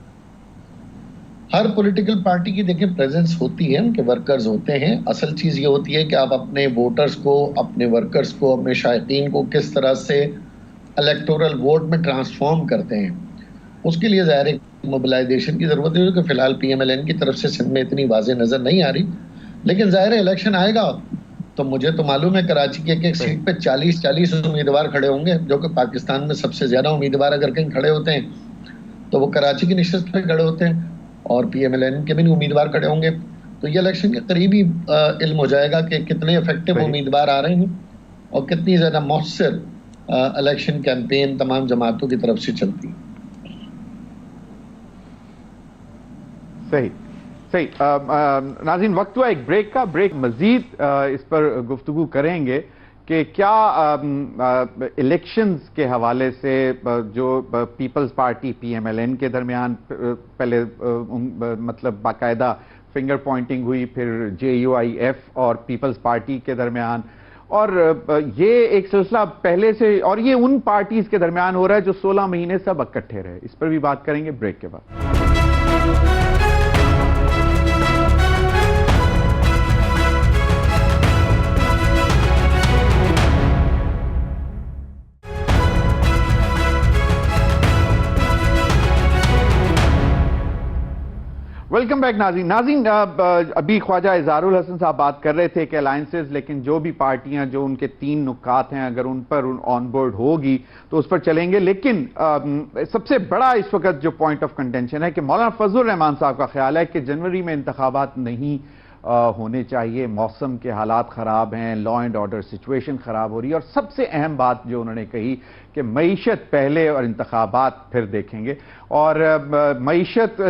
Speaker 7: ہر پولیٹیکل پارٹی کی دیکھیں پریزنس ہوتی ہے, ان کے ورکرز ہوتے ہیں. اصل چیز یہ ہوتی ہے کہ آپ اپنے ووٹرز کو, اپنے ورکرز کو, اپنے شائقین کو کس طرح سے الیکٹورل ووٹ میں ٹرانسفارم کرتے ہیں. اس کے لیے ظاہر موبلائزیشن کی ضرورت ہے, کہ فی الحال پی ایم ایل این کی طرف سے سندھ میں اتنی واضح نظر نہیں آ رہی. لیکن ظاہر الیکشن آئے گا تو مجھے تو معلوم ہے کراچی کے ایک سیٹ پہ 40 امیدوار کھڑے ہوں گے, جو کہ پاکستان میں سب سے زیادہ امیدوار اگر کہیں کھڑے ہوتے ہیں تو وہ کراچی کی نشست پہ کھڑے ہوتے ہیں, اور پی ایم ایل این کے بھی امیدوار کھڑے ہوں گے. تو یہ الیکشن کے قریب ہی علم ہو جائے گا کہ کتنے افیکٹو امیدوار آ رہے ہیں اور کتنی زیادہ مؤثر الیکشن کیمپین تمام جماعتوں کی طرف سے چلتی.
Speaker 1: صحیح. صحیح. ناظرین وقت ہوا ایک بریک کا. بریک مزید اس پر گفتگو کریں گے کہ کیا الیکشنز کے حوالے سے جو پیپلز پارٹی PMLN کے درمیان پہلے مطلب باقاعدہ فنگر پوائنٹنگ ہوئی, پھر JUIF اور پیپلز پارٹی کے درمیان, اور یہ ایک سلسلہ پہلے سے, اور یہ ان پارٹیز کے درمیان ہو رہا ہے جو 16 مہینے سب اکٹھے رہے. اس پر بھی بات کریں گے بریک کے بعد. ویلکم بیک ناظرین. ابھی خواجہ اظہار الحسن صاحب بات کر رہے تھے کہ الائنسز, لیکن جو بھی پارٹیاں جو ان کے 3 نکات ہیں اگر ان پر آن بورڈ ہوگی تو اس پر چلیں گے. لیکن سب سے بڑا اس وقت جو پوائنٹ آف کنٹینشن ہے کہ مولانا فضل الرحمان صاحب کا خیال ہے کہ جنوری میں انتخابات نہیں ہونے چاہیے. موسم کے حالات خراب ہیں, لا اینڈ آرڈر سچویشن خراب ہو رہی ہے, اور سب سے اہم بات جو انہوں نے کہی کہ معیشت پہلے اور انتخابات پھر دیکھیں گے. اور معیشت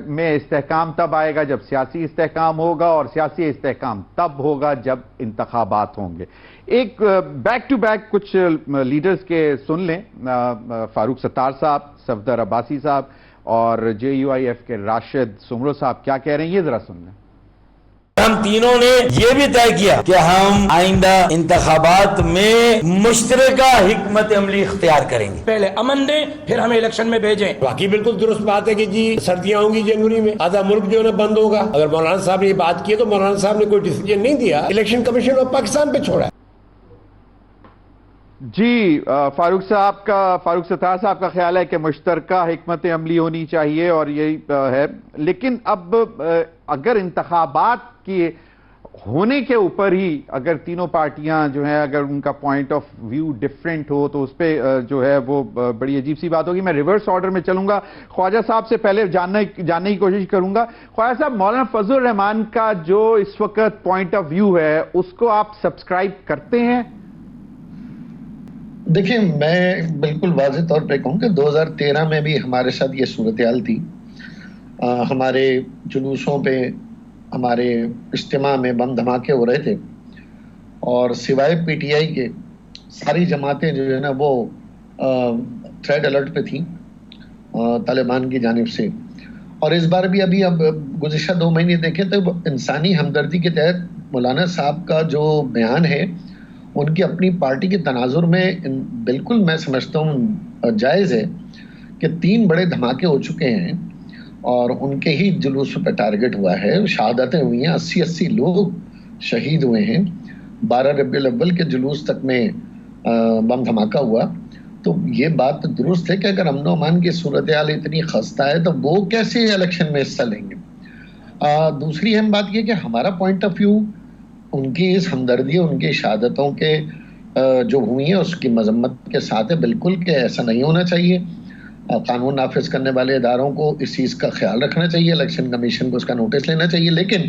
Speaker 1: میں استحکام تب آئے گا جب سیاسی استحکام ہوگا, اور سیاسی استحکام تب ہوگا جب انتخابات ہوں گے. ایک بیک ٹو بیک کچھ لیڈرز کے سن لیں. فاروق ستار صاحب, صفدر عباسی صاحب اور JUIF کے راشد سمرو صاحب کیا کہہ رہے ہیں, یہ ذرا سن لیں.
Speaker 8: ہم تینوں نے یہ بھی طے کیا کہ ہم آئندہ انتخابات میں مشترکہ حکمت عملی اختیار کریں گے.
Speaker 9: پہلے امن دیں, پھر ہمیں الیکشن میں بھیجیں.
Speaker 10: باقی بالکل درست بات ہے کہ جی سردیاں ہوں گی جنوری میں, آدھا ملک جو ہے نا بند ہوگا. اگر مولانا صاحب نے یہ بات کی ہے تو مولانا صاحب نے کوئی ڈیسیجن نہیں دیا, الیکشن کمیشن آف پاکستان پہ چھوڑا ہے.
Speaker 1: جی, فاروق ستار صاحب کا خیال ہے کہ مشترکہ حکمت عملی ہونی چاہیے اور یہی ہے. لیکن اب اگر انتخابات کی ہونے کے اوپر ہی اگر تینوں پارٹیاں جو ہیں اگر ان کا پوائنٹ آف ویو ڈفرینٹ ہو تو اس پہ جو ہے وہ بڑی عجیب سی بات ہوگی. میں ریورس آرڈر میں چلوں گا. خواجہ صاحب سے پہلے جاننے کی کوشش کروں گا. خواجہ صاحب, مولانا فضل الرحمان کا جو اس وقت پوائنٹ آف ویو ہے اس کو آپ سبسکرائب کرتے ہیں؟
Speaker 7: دیکھیں, میں بالکل واضح طور پہ کہوں کہ 2013 میں بھی ہمارے ساتھ یہ صورتحال تھی. ہمارے جلوسوں پہ, ہمارے اجتماع میں بم دھماکے ہو رہے تھے, اور سوائے PTI کے ساری جماعتیں جو ہے نا وہ تھریڈ الرٹ پہ تھیں طالبان کی جانب سے. اور اس بار بھی ابھی اب گزشتہ 2 مہینے دیکھیں تو انسانی ہمدردی کے تحت مولانا صاحب کا جو بیان ہے ان کی اپنی پارٹی کے تناظر میں بالکل میں سمجھتا ہوں جائز ہے کہ 3 بڑے دھماکے ہو چکے ہیں اور ان کے ہی جلوس پہ ٹارگٹ ہوا ہے. شہادتیں ہوئی ہیں, 80 لوگ شہید ہوئے ہیں. 12 ربیع الاول کے جلوس تک میں بم دھماکہ ہوا. تو یہ بات درست ہے کہ اگر امن و امان کی صورتحال اتنی خستہ ہے تو وہ کیسے الیکشن میں حصہ لیں گے. دوسری اہم بات یہ کہ ہمارا پوائنٹ آف ویو ان کی اس ہمدردی, ان کی شہادتوں کے جو ہوئی ہیں اس کی مذمت کے ساتھ ہے بالکل, کہ ایسا نہیں ہونا چاہیے. قانون نافذ کرنے والے اداروں کو اس چیز کا خیال رکھنا چاہیے, الیکشن کمیشن کو اس کا نوٹس لینا چاہیے. لیکن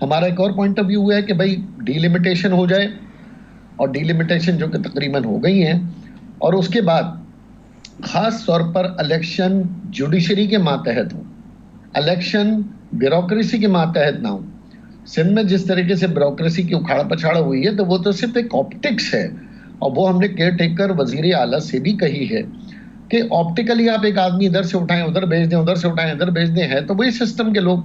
Speaker 7: ہمارا ایک اور پوائنٹ آف ویو ہے کہ بھائی ڈی لمیٹیشن ہو جائے, اور ڈی لمیٹیشن جو کہ تقریباً ہو گئی ہیں, اور اس کے بعد خاص طور پر الیکشن جوڈیشری کے ماتحت ہوں, الیکشن بیوروکریسی کے ماتحت نہ ہوں. سندھ میں جس طریقے سے بیوروکریسی کی اکھاڑ پچھاڑ ہوئی ہے تو وہ تو صرف ایک آپٹکس ہے, اور وہ ہم نے کیئر ٹیکر وزیر اعلیٰ سے بھی کہی ہے کہ آپٹیکلی آپ ایک آدمی ادھر سے اٹھائیں ادھر بھیج دیں, ادھر سے اٹھائیں ادھر بھیج دیں, ہے تو وہی سسٹم کے لوگ.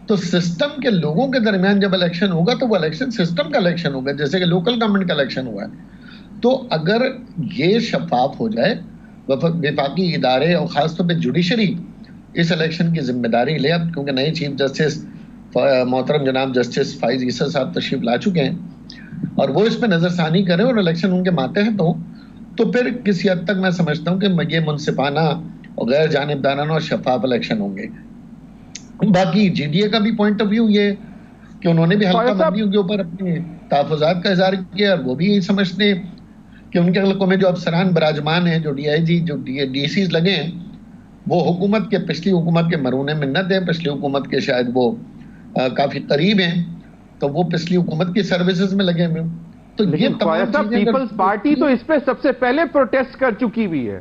Speaker 7: تو سسٹم کے لوگوں کے درمیان جب الیکشن ہوگا تو وہ الیکشن سسٹم کا الیکشن ہوگا, جیسے کہ لوکل گورنمنٹ کا الیکشن ہوا ہے. تو اگر یہ شفاف ہو جائے, وفاقی ادارے اور خاص طور پہ جوڈیشری اس الیکشن کی ذمہ داری لے, اب کیونکہ نئے چیف جسٹس محترم جناب جسٹس فائز عیسیٰ صاحب تشریف لا چکے ہیں, اور وہ اس پہ نظر ثانی کریں اور الیکشن ان کے ماتحت ہوں, تو پھر کسی حد تک میں سمجھتا ہوں کہ یہ منصفانہ اور غیر جانبدارانہ اور شفاف الیکشن ہوں گے. باقی GDA کا بھی پوائنٹ آف ویو یہ کہ انہوں نے بھی حلقہ بندیوں کے اوپر اپنے تحفظات کا اظہار کیا, اور وہ بھی یہی سمجھتے ہیں کہ ان کے حلقوں میں جو افسران براجمان ہیں, جو DIG جو DCs لگے ہیں, وہ حکومت کے پچھلی حکومت کے مرہون منت ہیں, پچھلی حکومت کے شاید وہ کافی قریب ہیں, تو وہ پچھلی حکومت کی سروسز میں لگے ہوئے. تو یہ تمام
Speaker 1: پیپلز پارٹی تو اس پہ سب سے پہلے پروٹیسٹ کر چکی بھی ہے.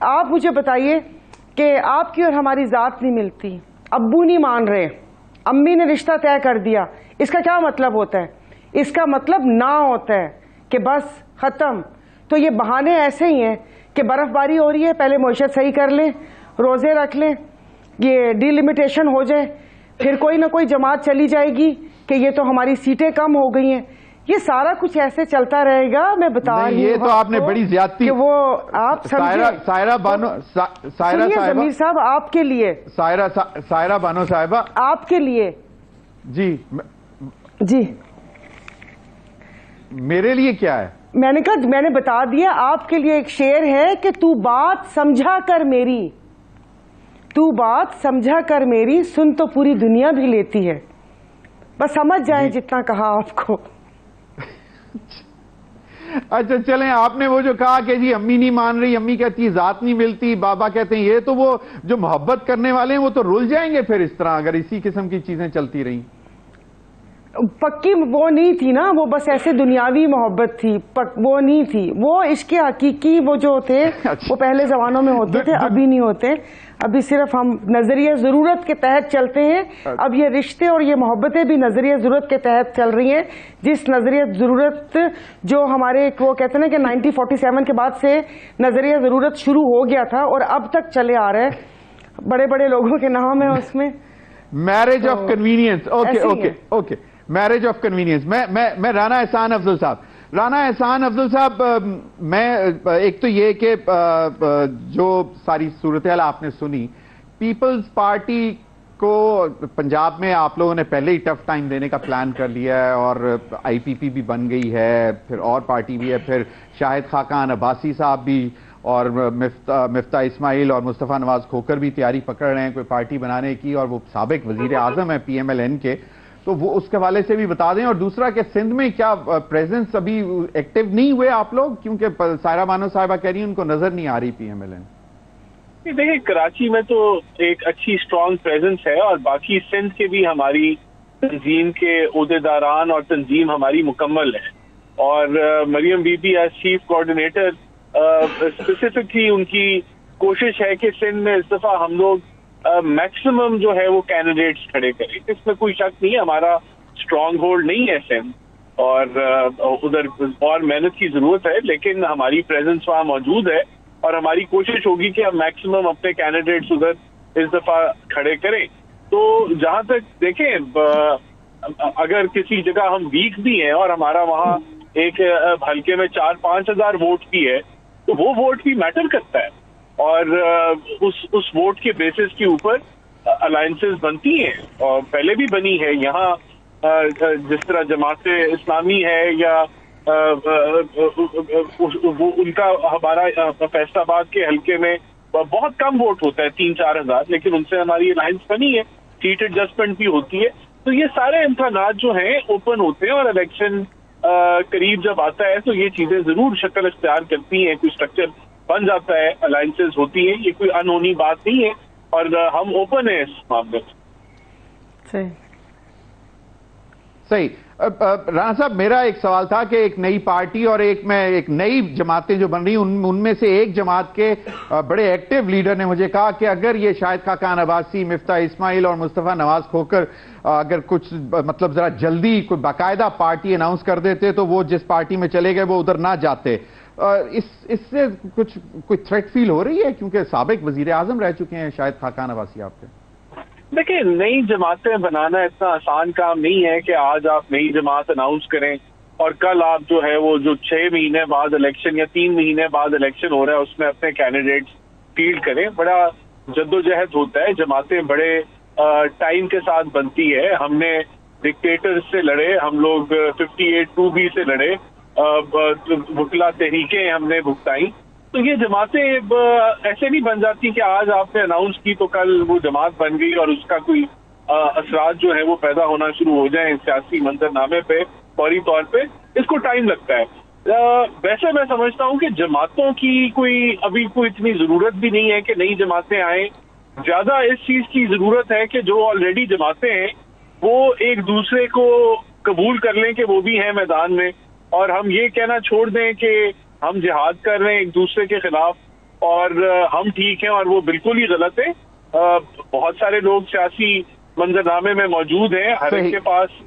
Speaker 6: آپ مجھے بتائیے کہ آپ کی اور ہماری ذات نہیں ملتی، ابو نہیں مان رہے، امی نے رشتہ طے کر دیا، اس کا کیا مطلب ہوتا ہے؟ اس کا مطلب نہ ہوتا ہے کہ بس ختم. تو یہ بہانے ایسے ہی ہیں کہ برف باری ہو رہی ہے، پہلے معیشت صحیح کر لیں، روزے رکھ لیں، یہ ڈی لمیٹیشن ہو جائے، پھر کوئی نہ کوئی جماعت چلی جائے گی کہ یہ تو ہماری سیٹیں کم ہو گئی ہیں. یہ سارا کچھ ایسے چلتا رہے گا. میں بتا رہی ہوں،
Speaker 1: یہ تو آپ نے بڑی زیادتی
Speaker 6: کہ وہ آپ
Speaker 1: سائرہ بانو
Speaker 6: ضمیر صاحب آپ کے لیے،
Speaker 1: سائرہ بانو صاحبہ
Speaker 6: آپ کے لیے،
Speaker 1: جی میرے لیے کیا ہے؟
Speaker 6: میں نے کہا، میں نے بتا دیا آپ کے لیے ایک شعر ہے کہ تو بات سمجھا کر میری، تو بات سمجھا کر میری، سن تو پوری دنیا بھی لیتی ہے. بس سمجھ جائیں جتنا کہا آپ کو.
Speaker 1: اچھا چلیں، آپ نے وہ جو کہا کہ جی امی نہیں مان رہی، امی کہتی ذات نہیں ملتی، بابا کہتے ہیں یہ، تو وہ جو محبت کرنے والے ہیں وہ تو رل جائیں گے پھر اس طرح اگر اسی قسم کی چیزیں چلتی رہیں.
Speaker 6: پکی وہ نہیں تھی نا، وہ بس ایسے دنیاوی محبت تھی، وہ نہیں تھی. وہ عشق حقیقی وہ جو تھے وہ پہلے زمانوں میں ہوتے تھے، ابھی نہیں ہوتے. ابھی صرف ہم نظریہ ضرورت کے تحت چلتے ہیں. اب یہ رشتے اور یہ محبتیں بھی نظریہ ضرورت کے تحت چل رہی ہیں. جس نظریہ ضرورت جو ہمارے وہ کہتے ہیں کہ 1947 کے بعد سے نظریہ ضرورت شروع ہو گیا تھا اور اب تک چلے آ رہا ہے، بڑے بڑے لوگوں کے نام ہیں اس میں.
Speaker 1: Marriage of convenience. Okay marriage of convenience. میں رانا احسان افضل صاحب، میں ایک تو یہ کہ جو ساری صورتحال آپ نے سنی، پیپلز پارٹی کو پنجاب میں آپ لوگوں نے پہلے ہی ٹف ٹائم دینے کا پلان کر لیا ہے، اور آئی پی پی بھی بن گئی ہے، پھر اور پارٹی بھی ہے، پھر شاہد خاقان عباسی صاحب بھی اور مفتاح اسماعیل اور مصطفیٰ نواز کھوکر بھی تیاری پکڑ رہے ہیں کوئی پارٹی بنانے کی، اور وہ سابق وزیر اعظم ہیں پی ایم ایل این کے. تو وہ اس کے حوالے سے بھی بتا دیں. اور دوسرا کہ سندھ میں کیا پریزنس ابھی ایکٹیو نہیں ہوئے آپ لوگ؟ کیونکہ سائرہ بانو صاحبہ کہہ رہی ہیں ان کو نظر نہیں آ رہی پی ایم ایل این.
Speaker 5: دیکھیں کراچی میں تو ایک اچھی اسٹرانگ پریزنس ہے، اور باقی سندھ کے بھی ہماری تنظیم کے عہدیداران اور تنظیم ہماری مکمل ہے. اور Maryam Bibi as chief coordinator specifically ان کی کوشش ہے کہ سندھ میں اس دفعہ ہم لوگ میکسیمم جو ہے وہ کینڈیڈیٹس کھڑے کریں. اس میں کوئی شک نہیں، ہمارا اسٹرانگ ہولڈ نہیں ہے سندھ، اور ادھر اور محنت کی ضرورت ہے، لیکن ہماری پریزنس وہاں موجود ہے، اور ہماری کوشش ہوگی کہ ہم میکسیمم اپنے کینڈیڈیٹس ادھر اس دفعہ کھڑے کریں. تو جہاں تک دیکھیں، اگر کسی جگہ ہم ویک بھی ہیں اور ہمارا وہاں ایک حلقے میں 4-5 ہزار ووٹ بھی ہے، تو وہ ووٹ بھی میٹر کرتا ہے، اور اس ووٹ کے بیسس کے اوپر الائنسز بنتی ہیں، اور پہلے بھی بنی ہے. یہاں جس طرح جماعت اسلامی ہے یا ان کا ہمارا فیصل آباد کے حلقے میں بہت کم ووٹ ہوتا ہے 3-4 ہزار، لیکن ان سے ہماری الائنس بنی ہے، سیٹ ایڈجسٹمنٹ بھی ہوتی ہے. تو یہ سارے امکانات جو ہیں اوپن ہوتے ہیں، اور الیکشن قریب جب آتا ہے تو یہ چیزیں ضرور شکل اختیار کرتی ہیں، کوئی اسٹرکچر بن جاتا ہے، الائنسز ہوتی ہیں. یہ کوئی انہونی بات نہیں ہے، اور ہم اوپن ہیں اس معاملے میں.
Speaker 1: صحیح. رانا صاحب، میرا ایک سوال تھا کہ ایک نئی پارٹی اور ایک نئی جماعتیں جو بن رہی ہیں، ان میں سے ایک جماعت کے بڑے ایکٹیو لیڈر نے مجھے کہا کہ اگر یہ شاہد خاقان عباسی، مفتاح اسماعیل اور مصطفیٰ نواز کھوکر اگر کچھ مطلب ذرا جلدی کوئی باقاعدہ پارٹی اناؤنس کر دیتے تو وہ جس پارٹی میں چلے گئے وہ ادھر نہ جاتے. اس سے کوئی تھریٹ فیل ہو رہی ہے؟ کیونکہ سابق وزیر اعظم رہ چکے ہیں شاہد خاقان عباسی آپ کے.
Speaker 5: دیکھیں، نئی جماعتیں بنانا اتنا آسان کام نہیں ہے کہ آج آپ نئی جماعت اناؤنس کریں اور کل آپ جو ہے وہ جو 6 مہینے بعد الیکشن یا 3 مہینے بعد الیکشن ہو رہا ہے اس میں اپنے کینڈیڈیٹس فیلڈ کریں. بڑا جدوجہد ہوتا ہے، جماعتیں بڑے ٹائم کے ساتھ بنتی ہے. ہم نے ڈکٹیٹر سے لڑے، ہم لوگ 58-2B سے لڑے، وکلا تحریکیں ہم نے بھگتائی. تو یہ جماعتیں ایسے نہیں بن جاتی کہ آج آپ نے اناؤنس کی تو کل وہ جماعت بن گئی اور اس کا کوئی اثرات جو ہے وہ پیدا ہونا شروع ہو جائیں سیاسی منظرنامے پہ فوری طور پہ. اس کو ٹائم لگتا ہے. ویسے میں سمجھتا ہوں کہ جماعتوں کی ابھی کوئی اتنی ضرورت بھی نہیں ہے کہ نئی جماعتیں آئیں. زیادہ اس چیز کی ضرورت ہے کہ جو آلریڈی جماعتیں ہیں وہ ایک دوسرے کو قبول کر لیں کہ وہ بھی ہیں میدان میں، اور ہم یہ کہنا چھوڑ دیں کہ ہم جہاد کر رہے ہیں ایک دوسرے کے خلاف اور ہم ٹھیک ہیں اور وہ بالکل ہی غلط ہے. بہت سارے لوگ سیاسی منظرنامے میں موجود ہیں, ہر ایک کے پاس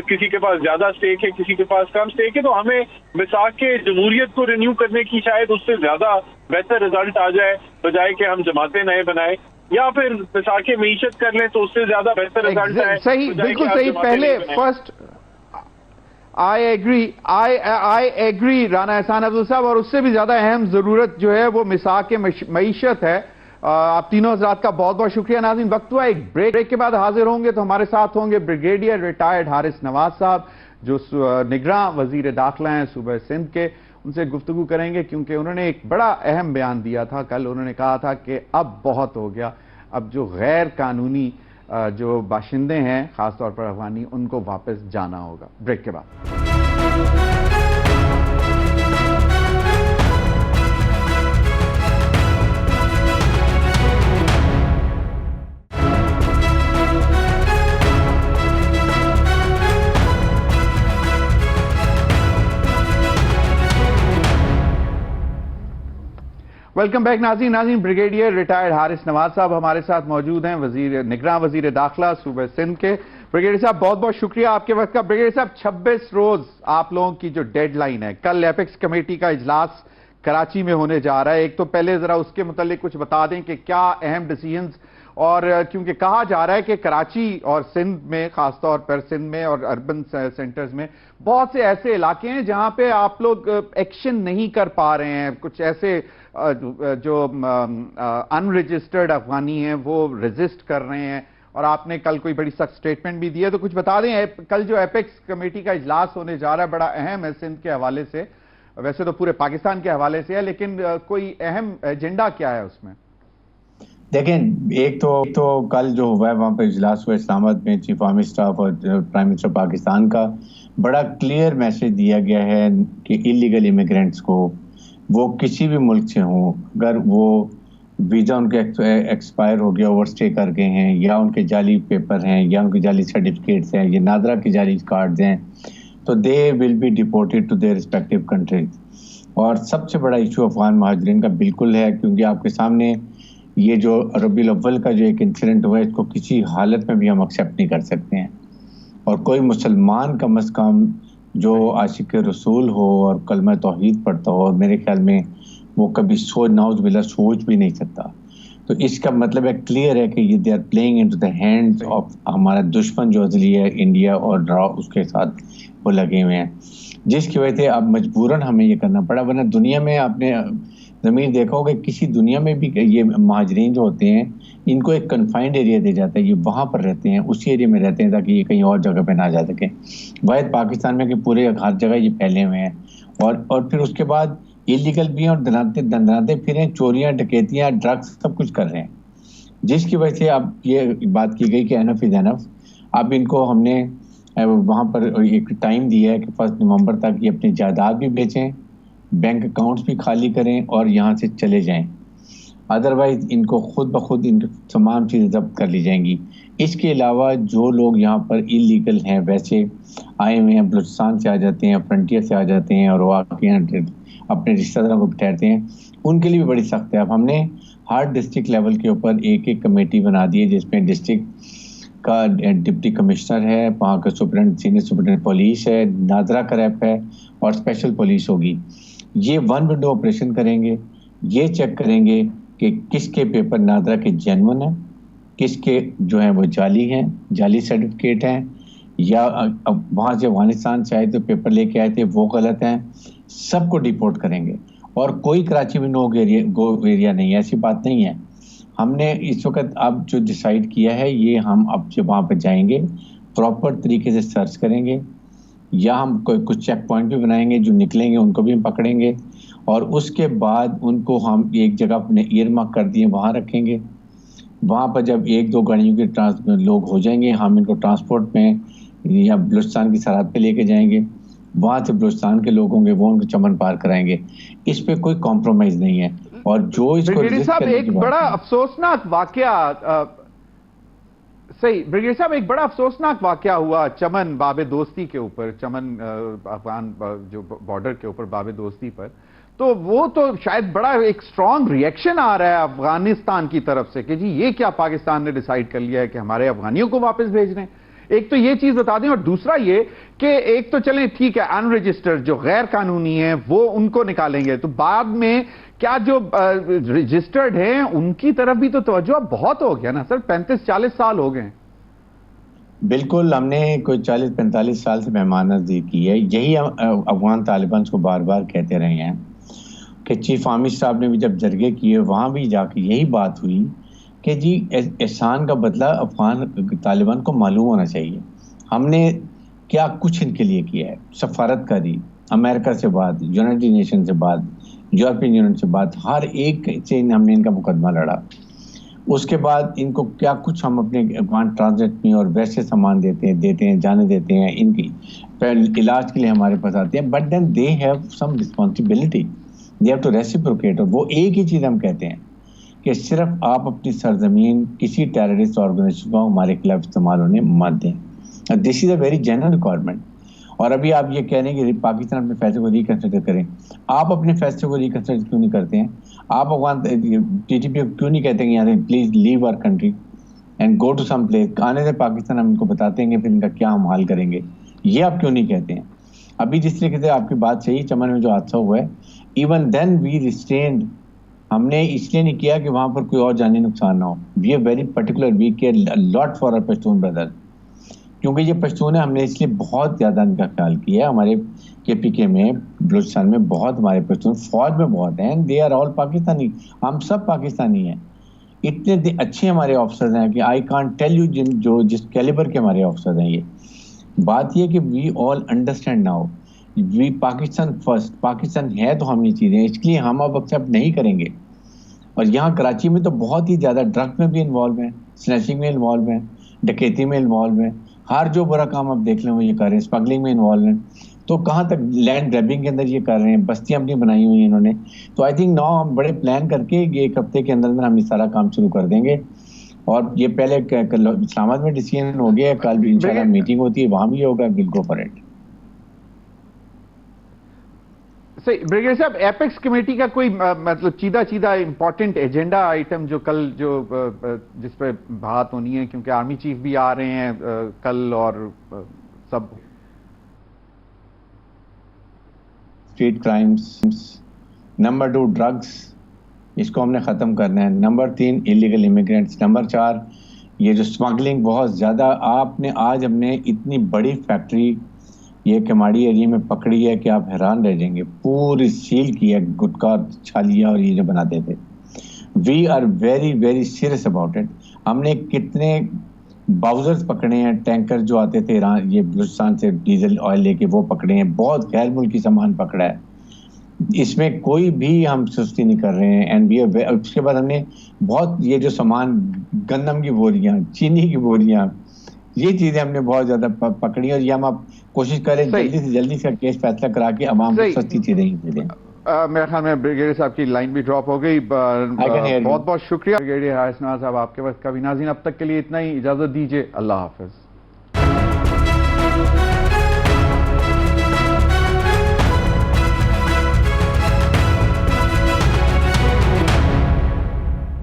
Speaker 5: کسی کے پاس زیادہ سٹیک ہے, کسی کے پاس کم سٹیک ہے, تو ہمیں مساق جمہوریت کو رینیو کرنے کی شاید اس سے زیادہ بہتر رزلٹ آ جائے بجائے کہ ہم جماعتیں نئے بنائیں, یا پھر مساق معیشت کر لیں تو اس سے زیادہ بہتر رزلٹ آئے.
Speaker 1: صحیح, بالکل صحیح. پہلے first I agree Rana Ahsan Afzal صاحب, اور اس سے بھی زیادہ اہم ضرورت جو ہے وہ مساق معیشت ہے. آپ تینوں حضرات کا بہت بہت شکریہ. ناظرین, وقت ہوا ایک بریک کے بعد حاضر ہوں گے, تو ہمارے ساتھ ہوں گے بریگیڈیئر ریٹائرڈ حارث نواز صاحب جو نگراں وزیر داخلہ ہیں صوبہ سندھ کے. ان سے گفتگو کریں گے کیونکہ انہوں نے ایک بڑا اہم بیان دیا تھا کل. انہوں نے کہا تھا کہ اب بہت ہو گیا, اب جو غیر قانونی جو باشندے ہیں خاص طور پر افغانی, ان کو واپس جانا ہوگا. بریک کے بعد ویلکم بیک. ناظرین, بریگیڈیئر ریٹائرڈ حارث نواز صاحب ہمارے ساتھ موجود ہیں, نگراں وزیر داخلہ صوبہ سندھ کے. بریگیڈیئر صاحب بہت بہت شکریہ آپ کے وقت کا. بریگیڈیئر صاحب 26 روز آپ لوگوں کی جو ڈیڈ لائن ہے, کل ایپیکس کمیٹی کا اجلاس کراچی میں ہونے جا رہا ہے. ایک تو پہلے ذرا اس کے متعلق کچھ بتا دیں کہ کیا اہم ڈیسیژنز, اور کیونکہ کہا جا رہا ہے کہ کراچی اور سندھ میں, خاص طور پر سندھ میں اور اربن سینٹرز میں بہت سے ایسے علاقے ہیں جہاں پہ آپ لوگ ایکشن نہیں کر پا رہے ہیں. کچھ ایسے جو ان رجسٹرڈ افغانی ہیں وہ ریزسٹ کر رہے ہیں, اور آپ نے کل کوئی بڑی سخت سٹیٹمنٹ بھی دی ہے. تو کچھ بتا دیں, کل جو ایپیکس کمیٹی کا اجلاس ہونے جا رہا ہے بڑا اہم ہے سندھ کے حوالے سے, ویسے تو پورے پاکستان کے حوالے سے ہے, لیکن کوئی اہم ایجنڈا کیا ہے اس میں؟
Speaker 11: دیکھیں, ایک تو کل جو ہوا ہے وہاں پہ اجلاس ہوا اسلام آباد میں, چیف آرمی اسٹاف اور پرائم منسٹر پاکستان کا بڑا کلیئر میسج دیا گیا ہے کہ انلیگل امیگرینٹس کو, وہ کسی بھی ملک سے ہوں, اگر وہ ویزا ان کے ایکسپائر ہو گیا, اوور اسٹے کر گئے ہیں, یا ان کے جعلی پیپر ہیں, یا ان کے جعلی سرٹیفکیٹس ہیں, یا نادرا کے جعلی کارڈز ہیں, تو they will be deported to their respective countries. اور سب سے بڑا ایشو افغان مہاجرین کا بالکل ہے, کیونکہ آپ کے سامنے یہ جو ربیع الاول کا جو ایک انسیڈنٹ ہوا ہے, اس کو کسی حالت میں بھی ہم ایکسیپٹ نہیں کر سکتے ہیں. اور کوئی مسلمان کم از کم جو عاشق رسول ہو اور کلمہ توحید پڑھتا ہو, اور میرے خیال میں وہ کبھی نعوذ باللہ سوچ بھی نہیں سکتا. تو اس کا مطلب ہے کلیئر ہے کہ یہ they are playing into the hands of ہمارا دشمن جو ازلی ہے انڈیا, اور اس کے ساتھ وہ لگے ہوئے ہیں, جس کی وجہ سے اب مجبوراً ہمیں یہ کرنا پڑا. ورنہ دنیا میں آپ نے ضمیر دیکھا ہوگا, کسی دنیا میں بھی یہ مہاجرین جو ہوتے ہیں ان کو ایک کنفائنڈ ایریا دیا جاتا ہے, یہ وہاں پر رہتے ہیں, اسی ایریا میں رہتے ہیں تاکہ یہ کہیں اور جگہ پہ نہ جا سکیں. واحد پاکستان میں کہ پورے ہر جگہ یہ پھیلے ہوئے ہیں, اور پھر اس کے بعد انلیگل بھی ہیں, اور دندناتے پھریں, چوریاں, ڈکیتیاں, ڈرگس سب کچھ کر رہے ہیں, جس کی وجہ سے اب یہ بات کی گئی کہ انف از انف. اب ان کو ہم نے وہاں پر ایک ٹائم دیا ہے کہ 1 نومبر تک یہ اپنی جائیداد بھی بیچیں, بینک اکاؤنٹس بھی خالی کریں, اور یہاں سے چلے جائیں. ادروائز ان کو خود بخود ان تمام چیزیں ضبط کر لی جائیں گی. اس کے علاوہ جو لوگ یہاں پر انلیگل ہیں, ویسے آئے ہوئے ہیں, بلوچستان سے آ جاتے ہیں, فرنٹیئر سے آ جاتے ہیں, اور وہ آ کے اپنے رشتہ داروں کو ٹھہرتے ہیں, ان کے لیے بھی بڑی سخت ہے. اب ہم نے ہر ڈسٹرکٹ لیول کے اوپر ایک کمیٹی بنا دی ہے, جس میں ڈسٹرکٹ کا ڈپٹی کمشنر ہے, وہاں کا سینئر سپرنٹینڈنٹ پولیس ہے, نادرا کا ریپ ہے, اور اسپیشل پولیس ہوگی. یہ 1 ونڈو آپریشن کریں گے, یہ چیک کریں گے کہ کس کے پیپر نادرا کے جینون ہیں, کس کے جو ہیں وہ جعلی ہیں, جعلی سرٹیفکیٹ ہیں, یا وہاں سے افغانستان سے آئے تو پیپر لے کے آئے تھے وہ غلط ہیں. سب کو ڈیپورٹ کریں گے, اور کوئی کراچی میں گو ایریا نہیں ہے, ایسی بات نہیں ہے. ہم نے اس وقت اب جو ڈیسائیڈ کیا ہے, یہ ہم اب جب وہاں پہ جائیں گے پراپر طریقے سے سرچ کریں گے, یا ہم کچھ چیک پوائنٹ بھی بنائیں گے, جو نکلیں گے ان کو بھی ہم پکڑیں گے, اور اس کے بعد ان کو ہم ایک جگہ اپنے ایئر مارک کر دیے وہاں رکھیں گے. وہاں پر جب 1-2 گاڑیوں کے لوگ ہو جائیں گے, ہم ان کو ٹرانسپورٹ میں یا بلوچستان کی سرحد پہ لے کے جائیں گے, وہاں سے بلوچستان کے لوگ ہوں گے, وہ ان کو چمن پار کرائیں گے. اس پہ کوئی کمپرومائز نہیں ہے. اور جو اس کو
Speaker 1: صاحب ایک بڑا افسوسناک واقعہ صحیح بریگیڈیئر صاحب، ایک بڑا افسوسناک واقعہ ہوا چمن باب دوستی کے اوپر، چمن افغان جو بارڈر کے اوپر باب دوستی پر، تو وہ تو شاید بڑا ایک سٹرانگ ریئیکشن آ رہا ہے افغانستان کی طرف سے کہ جی یہ کیا پاکستان نے ڈیسائیڈ کر لیا ہے کہ ہمارے افغانیوں کو واپس بھیج رہے ہیں. ایک تو یہ چیز بتا دیں، اور دوسرا یہ کہ ایک تو چلیں ٹھیک ہے ان رجسٹرڈ جو غیر قانونی ہیں وہ ان کو نکالیں گے، تو بعد میں کیا جو رجسٹرڈ ہیں ان کی طرف بھی تو توجہ بہت ہو گیا نا سر، 35-40 سال ہو گئے ہیں.
Speaker 11: بالکل، ہم نے کوئی 40-45 سال سے مہمان نوازی کی ہے. یہی افغان طالبان کو بار بار کہتے رہے ہیں کہ چیف آرمی صاحب نے بھی جب جرگے کیے وہاں بھی جا کے یہی بات ہوئی کہ جی احسان کا بدلہ افغان طالبان کو معلوم ہونا چاہیے. ہم نے کیا کچھ ان کے لیے کیا ہے، سفارت کا دی، امریکہ سے بات، یونائٹڈ نیشن سے بات، یورپین یونین سے بات، ہر ایک سے ہم نے ان کا مقدمہ لڑا. اس کے بعد ان کو کیا کچھ ہم اپنے افغان ٹرانزٹ میں اور ویسے سامان دیتے ہیں جانے دیتے ہیں، ان کی علاج کے لیے ہمارے پاس آتے ہیں. But then they have some responsibility, they have to reciprocate. اور وہ ایک ہی چیز ہم کہتے ہیں کہ صرف آپ اپنی سرزمین کسی ٹیررسٹ آرگنائزیشن کو ہمارے خلاف استعمال ہونے مت دیں. دس از اے ویری جنرل ریکوائرمنٹ. اور ابھی آپ یہ کہہ رہے ہیں کہ پاکستان اپنے فیصلے کو ریکنسیڈر کریں. آپ اپنے فیصلے کو ریکنسیڈر کیوں نہیں کرتے ہیں؟ آپ افغان ٹی ٹی پی کو کیوں نہیں کہتے ہیں یہاں سے please leave our country and go to some place, آنے سے پاکستان ہم ان کو بتاتے ہیں کہ پھر ان کا کیا ہم حال کریں گے. یہ آپ کیوں نہیں کہتے ہیں؟ ابھی جس طریقے سے آپ کی بات صحیح، چمن میں جو حادثہ ہوا ہے، ایون دین وی ریسٹینڈ. ہم نے اس لیے نہیں کیا کہ وہاں پر کوئی اور جانی نقصان نہ ہو. We are very particular, we care lot for our Pashtun brother, کیونکہ یہ پشتون ہے. ہم نے اس لیے بہت زیادہ ان کا خیال کیا ہے. ہمارے کے پی کے میں بلوچستان میں بہت ہمارے پشتون فوج میں بہت ہیں. دے آر آل پاکستانی، ہم سب پاکستانی ہیں. اتنے اچھے ہمارے آفسرز ہیں کہ آئی کانٹ ٹیل یو جو جس کیلیبر کے ہمارے آفسرز ہیں. یہ بات یہ کہ وی آل انڈرسٹینڈ ناؤ، وی پاکستان فرسٹ، پاکستان ہے تو ہم یہ چیزیں، اس لیے ہم اب ایکسیپٹ نہیں کریں گے. اور یہاں کراچی میں تو بہت ہی زیادہ ڈرگ میں بھی انوالو ہیں، سنیچنگ میں انوالو ہیں، ڈکیتی میں انوالو ہیں. ہر جو برا کام آپ دیکھ لیں وہ یہ کر رہے ہیں. اسمگلنگ میں انوالو ہیں. تو کہاں تک لینڈ گریبنگ کے اندر یہ کر رہے ہیں، بستیاں اپنی بنائی ہوئی ہیں انہوں نے. تو آئی تھنک ناؤ ہم بڑے پلان کر کے یہ ایک ہفتے کے اندر ہم یہ سارا کام شروع کر دیں گے. اور یہ پہلے اسلام آباد میں ڈیسیژن ہو گیا، کل بھی انشاءاللہ میٹنگ ہوتی ہے، وہاں بھی ہوگا. Well go for it.
Speaker 1: صحیح بریگیڈیئر صاحب، ایپیکس کمیٹی کا کوئی مطلب چیدہ امپورٹنٹ ایجنڈا آئٹم جو کل جو جس پہ بات ہونی ہے، کیونکہ آرمی چیف بھی آ رہے ہیں کل اور سب؟
Speaker 11: Street crimes. نمبر 2 ڈرگز، اس کو ہم نے ختم کرنا ہے. Number 3 illegal immigrants. نمبر 4 یہ جو اسمگلنگ بہت زیادہ. آپ نے آج ہم نے اتنی بڑی فیکٹری یہ کماڑی ایریا میں پکڑی ہے کہ آپ حیران رہ جائیں گے. پوری سیل کی ہے، گٹکا، چھالیا اور یہ جو بناتے تھے. We are very very serious about it. ہم نے کتنے باؤزرز پکڑے ہیں، ٹینکر جو آتے تھے ایران یہ بلوچستان سے ڈیزل آئل لے کے وہ پکڑے ہیں. بہت غیر ملکی سامان پکڑا ہے. اس میں کوئی بھی ہم سستی نہیں کر رہے ہیں. اینڈ اس کے بعد ہم نے بہت یہ جو سامان گندم کی بوریاں، چینی کی بوریاں، یہ چیزیں ہم نے بہت زیادہ پکڑی. اور یہ ہم اب کوشش کریں جلدی سے جلدی سے کیس فیصلہ کرا کے عوام کو سستی چیزیں دے دیں.
Speaker 1: میرے خیال میں بریگیڈیئر صاحب کی لائن بھی ڈراپ ہو گئی. بہت بہت شکریہ بریگیڈیئر حارث نواز صاحب، آپ کے وقت کا بھی. ناظرین اب تک کے لیے اتنا ہی، اجازت دیجیے. اللہ حافظ.